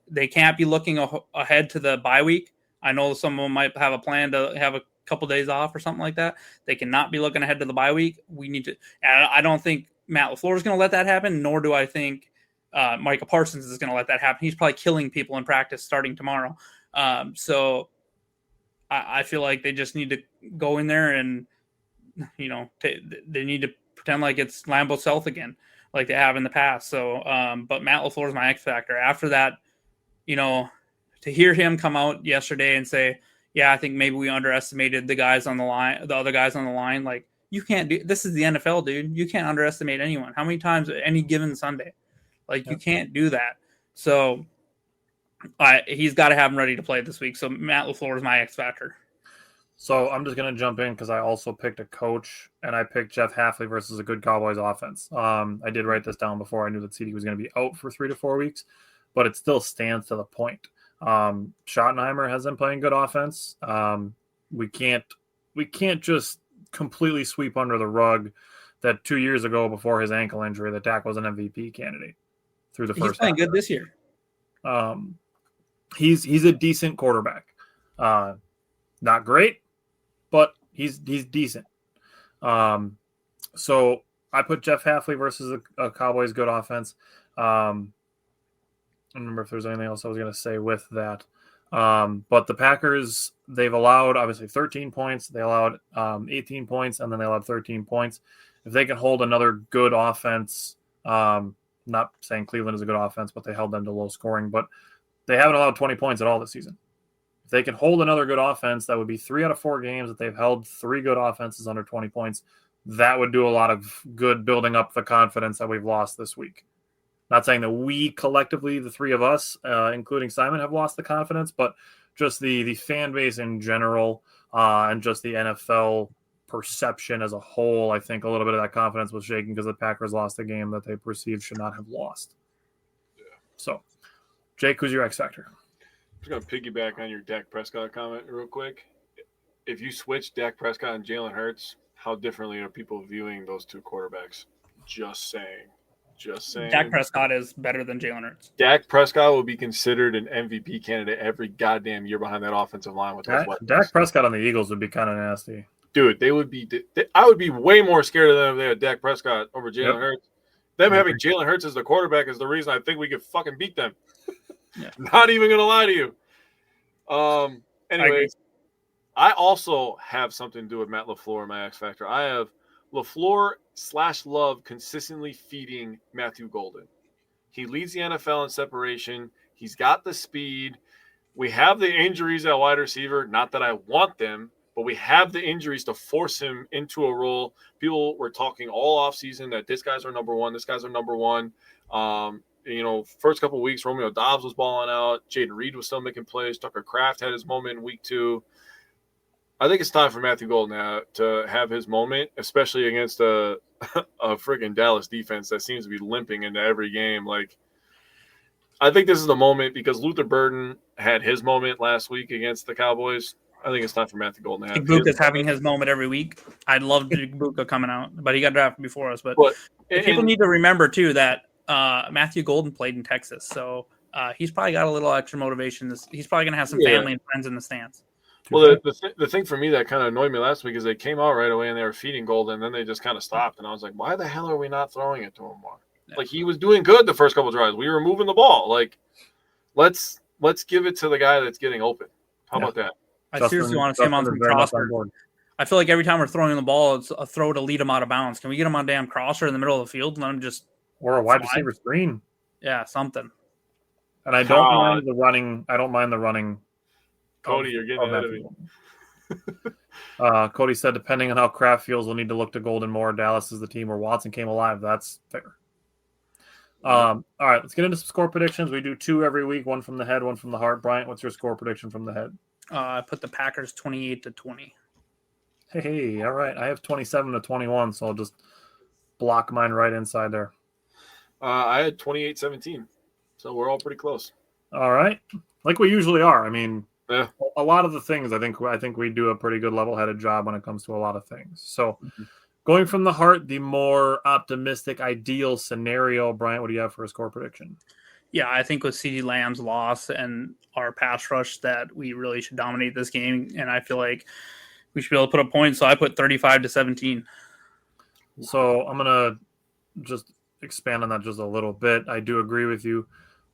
They can't be looking ahead to the bye week. I know some of them might have a plan to have a couple days off or something like that. They cannot be looking ahead to the bye week. And I don't think Matt LaFleur is going to let that happen, nor do I think Micah Parsons is going to let that happen. He's probably killing people in practice starting tomorrow. So I feel like they just need to go in there and, they need to pretend like it's Lambeau South again, like they have in the past. So, but Matt LaFleur is my X factor. After that, to hear him come out yesterday and say, yeah, I think maybe we underestimated the other guys on the line. Like, you can't do, this is the NFL, dude. You can't underestimate anyone. How many times any given Sunday? Like, you can't do that. So he's got to have him ready to play this week. So Matt LaFleur is my X factor. So I'm just going to jump in because I also picked a coach, and I picked Jeff Hafley versus a good Cowboys offense. I did write this down before I knew that CD was going to be out for 3 to 4 weeks, but it still stands to the point. Schottenheimer has been playing good offense. We can't just completely sweep under the rug that 2 years ago, before his ankle injury, that Dak was an MVP candidate through the first. He's playing good this year. He's a decent quarterback. Not great, but he's decent. So I put Jeff Hafley versus a Cowboys good offense. I don't remember if there's anything else I was going to say with that. But the Packers, they've allowed obviously 13 points. They allowed 18 points, and then they allowed 13 points. If they can hold another good offense, not saying Cleveland is a good offense, but they held them to low scoring, but they haven't allowed 20 points at all this season. If they can hold another good offense, that would be 3 out of 4 games that they've held 3 good offenses under 20 points. That would do a lot of good building up the confidence that we've lost this week. Not saying that we collectively, the 3 of us, including Simon, have lost the confidence, but just the fan base in general and just the NFL perception as a whole, I think a little bit of that confidence was shaken because the Packers lost a game that they perceived should not have lost. Yeah. So, Jake, who's your X factor? I'm just going to piggyback on your Dak Prescott comment real quick. If you switch Dak Prescott and Jalen Hurts, how differently are people viewing those 2 quarterbacks? Just saying. Dak Prescott is better than Jalen Hurts. Dak Prescott will be considered an MVP candidate every goddamn year behind that offensive line with those weapons. Dak Prescott on the Eagles would be kind of nasty. Dude, I would be way more scared of them if they had Dak Prescott over Jalen Hurts. Them having Jalen Hurts as the quarterback is the reason I think we could fucking beat them. Yeah. Not even going to lie to you. Anyways, I also have something to do with Matt LaFleur, my X factor. I have LaFleur/Love consistently feeding Matthew Golden. He leads the NFL in separation. He's got the speed. We have the injuries at wide receiver. Not that I want them, but we have the injuries to force him into a role. People were talking all offseason that this guy's our number one. First couple of weeks, Romeo Dobbs was balling out. Jaden Reed was still making plays. Tucker Kraft had his moment in week 2. I think it's time for Matthew Golden now to have his moment, especially against a freaking Dallas defense that seems to be limping into every game. Like, I think this is the moment because Luther Burden had his moment last week against the Cowboys. I think it's time for Matthew Golden to have Igbuka's having his moment every week. I'd love Igbuka coming out, but he got drafted before us. But people need to remember, too, that Matthew Golden played in Texas. So he's probably got a little extra motivation. He's probably going to have some family and friends in the stands. Well, the thing for me that kind of annoyed me last week is they came out right away and they were feeding Golden, and then they just kind of stopped. And I was like, why the hell are we not throwing it to him more? Yeah. Like, he was doing good the first couple of drives. We were moving the ball. Like, let's give it to the guy that's getting open. How about that? I seriously want to see him on some Strasburg. I feel like every time we're throwing the ball, it's a throw to lead them out of bounds. Can we get them on damn crosser in the middle of the field and let them just or a wide fly? receiver screen? Yeah, something. And I don't mind the running. I don't mind the running. Cody, you're getting ahead of me. Cody said, depending on how Kraft feels, we'll need to look to Golden more. Dallas is the team where Watson came alive. That's fair. All right, let's get into some score predictions. We do 2 every week, one from the head, one from the heart. Bryant, what's your score prediction from the head? I put the Packers 28-20. Hey, all right. I have 27-21, so I'll just block mine right inside there. I had 28-17, so we're all pretty close. All right, like we usually are. I mean, yeah. A lot of the things I think we do a pretty good level-headed job when it comes to a lot of things. So, going from the heart, the more optimistic, ideal scenario. Bryant, what do you have for a score prediction? Yeah, I think with CeeDee Lamb's loss and our pass rush that we really should dominate this game, and I feel like we should be able to put up points. So I put 35-17. So I'm gonna just expand on that just a little bit. I do agree with you.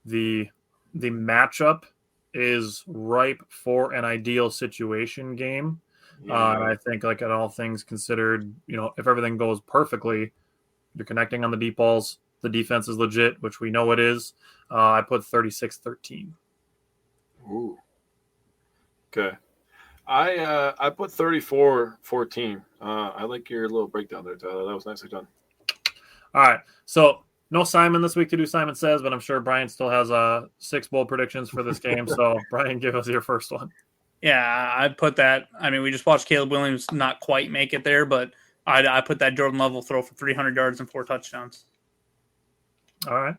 The matchup is ripe for an ideal situation game. Yeah. And I think, like, in all things considered, if everything goes perfectly, you're connecting on the deep balls. The defense is legit, which we know it is. I put 36-13. Ooh. Okay. I put 34-14. I like your little breakdown there, Tyler. That was nicely done. All right. So no Simon this week to do Simon Says, but I'm sure Brian still has 6 bold predictions for this game. So, Brian, give us your first one. Yeah, I put that. I mean, we just watched Caleb Williams not quite make it there, but I put that Jordan Love will throw for 300 yards and 4 touchdowns. All right.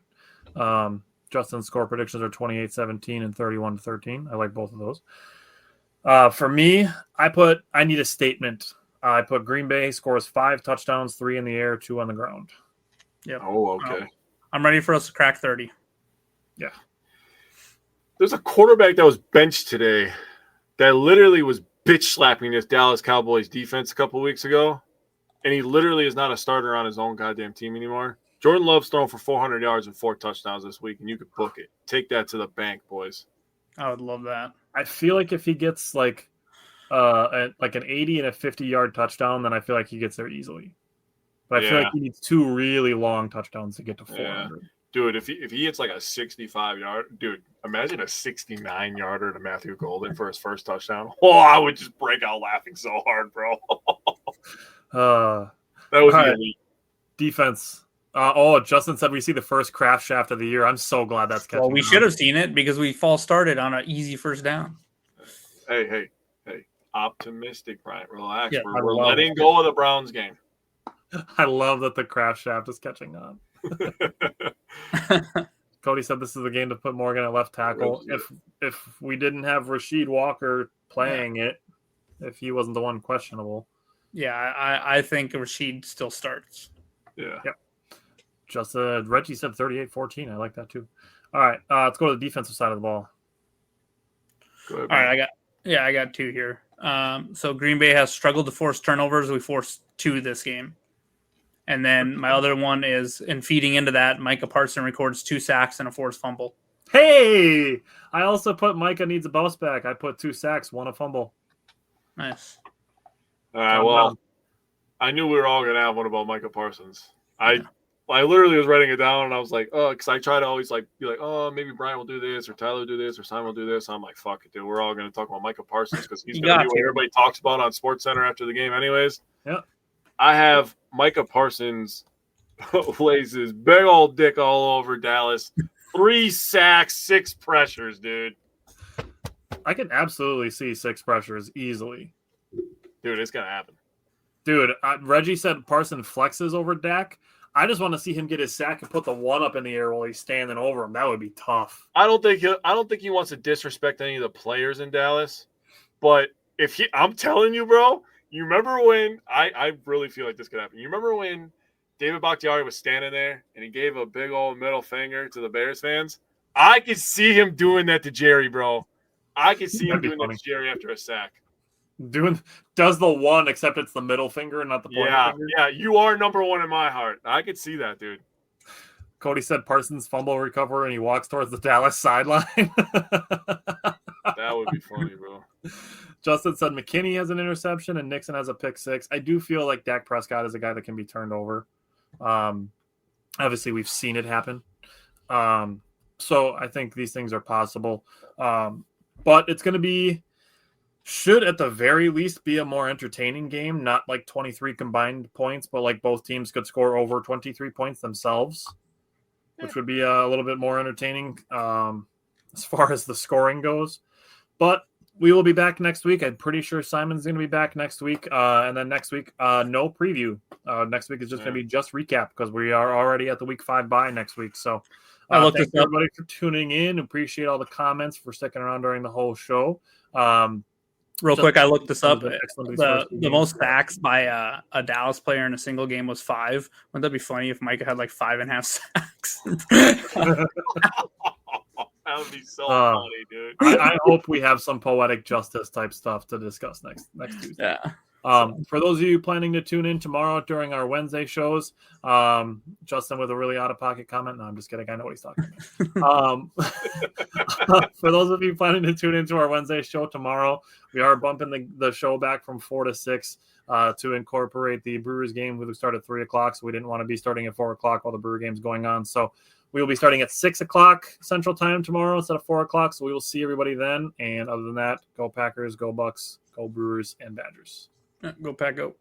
Justin's score predictions are 28-17 and 31-13. I like both of those. For me, I need a statement. I put Green Bay scores 5 touchdowns, 3 in the air, 2 on the ground. Yep. Oh, okay. I'm ready for us to crack 30. Yeah. There's a quarterback that was benched today that literally was bitch slapping this Dallas Cowboys defense a couple of weeks ago, and he literally is not a starter on his own goddamn team anymore. Jordan Love's thrown for 400 yards and 4 touchdowns this week, and you could book it. Take that to the bank, boys. I would love that. I feel like if he gets like an 80 and a 50-yard touchdown, then I feel like he gets there easily. But I feel like he needs 2 really long touchdowns to get to 400. Yeah. Dude, if he hits like a 65-yard, dude, imagine a 69-yarder to Matthew Golden for his first touchdown. Oh, I would just break out laughing so hard, bro. That would be elite. Defense. Justin said we see the first Kraft shaft of the year. I'm so glad that's catching. Well, we should have seen it because we false started on an easy first down. Hey. Optimistic, Brian. Relax. Yeah, we're letting go of the Browns game. I love that the Kraft shaft is catching on. Cody said this is the game to put Morgan at left tackle. If we didn't have Rasheed Walker playing it, if he wasn't the one questionable. Yeah, I think Rasheed still starts. Yeah. Just Reggie said 38-14. I like that too. All right, let's go to the defensive side of the ball. Go ahead, all right, I got 2 here. So Green Bay has struggled to force turnovers. We forced 2 this game. And then my other one is, in feeding into that, Micah Parsons records 2 sacks and a forced fumble. Hey, I also put Micah needs a bounce back. I put 2 sacks, 1 a fumble. Nice. All right, well, I knew we were all going to have one about Micah Parsons. I literally was writing it down, and I was like, oh, because I try to always be like, oh, maybe Brian will do this, or Tyler will do this, or Simon will do this. I'm like, fuck it, dude. We're all going to talk about Micah Parsons because he's going to be what everybody talks about on SportsCenter after the game anyways. Yeah. I have Micah Parsons lays his big old dick all over Dallas. 3 sacks, 6 pressures, dude. I can absolutely see 6 pressures easily. Dude, it's going to happen. Dude, Reggie said Parsons flexes over Dak. I just want to see him get his sack and put the 1 up in the air while he's standing over him. That would be tough. I don't think he wants to disrespect any of the players in Dallas, but I'm telling you, bro, you remember when I really feel like this could happen. You remember when David Bakhtiari was standing there and he gave a big old middle finger to the Bears fans? I could see him doing that to Jerry, bro. I could see him doing that to Jerry after a sack. Does the 1, except it's the middle finger and not the pointer finger? Yeah, you are number 1 in my heart. I could see that, dude. Cody said Parsons fumble recover and he walks towards the Dallas sideline. That would be funny, bro. Justin said McKinney has an interception and Nixon has a pick six. I do feel like Dak Prescott is a guy that can be turned over. Obviously, we've seen it happen. So I think these things are possible. But it's going to should at the very least be a more entertaining game, not like 23 combined points, but like both teams could score over 23 points themselves, which would be a little bit more entertaining as far as the scoring goes. But we will be back next week. I'm pretty sure Simon's going to be back next week. And then next week, no preview. Next week is just going to be just recap because we are already at the week 5 bye next week. So thank you everybody for tuning in. Appreciate all the comments, for sticking around during the whole show. Real quick, I looked this up. The most sacks by a Dallas player in a single game was 5. Wouldn't that be funny if Micah had like 5.5 sacks? That would be so funny, dude. I hope we have some poetic justice type stuff to discuss next Tuesday. Yeah. For those of you planning to tune in tomorrow during our Wednesday shows, Justin with a really out-of-pocket comment. No, I'm just kidding. I know what he's talking about. For those of you planning to tune into our Wednesday show tomorrow, we are bumping the show back from 4 to 6 to incorporate the Brewers game. We start at 3 o'clock, so we didn't want to be starting at 4 o'clock while the Brewer game's going on. So we will be starting at 6 o'clock Central Time tomorrow instead of 4 o'clock. So we will see everybody then. And other than that, go Packers, go Bucks, go Brewers, and Badgers. Go Pack, go.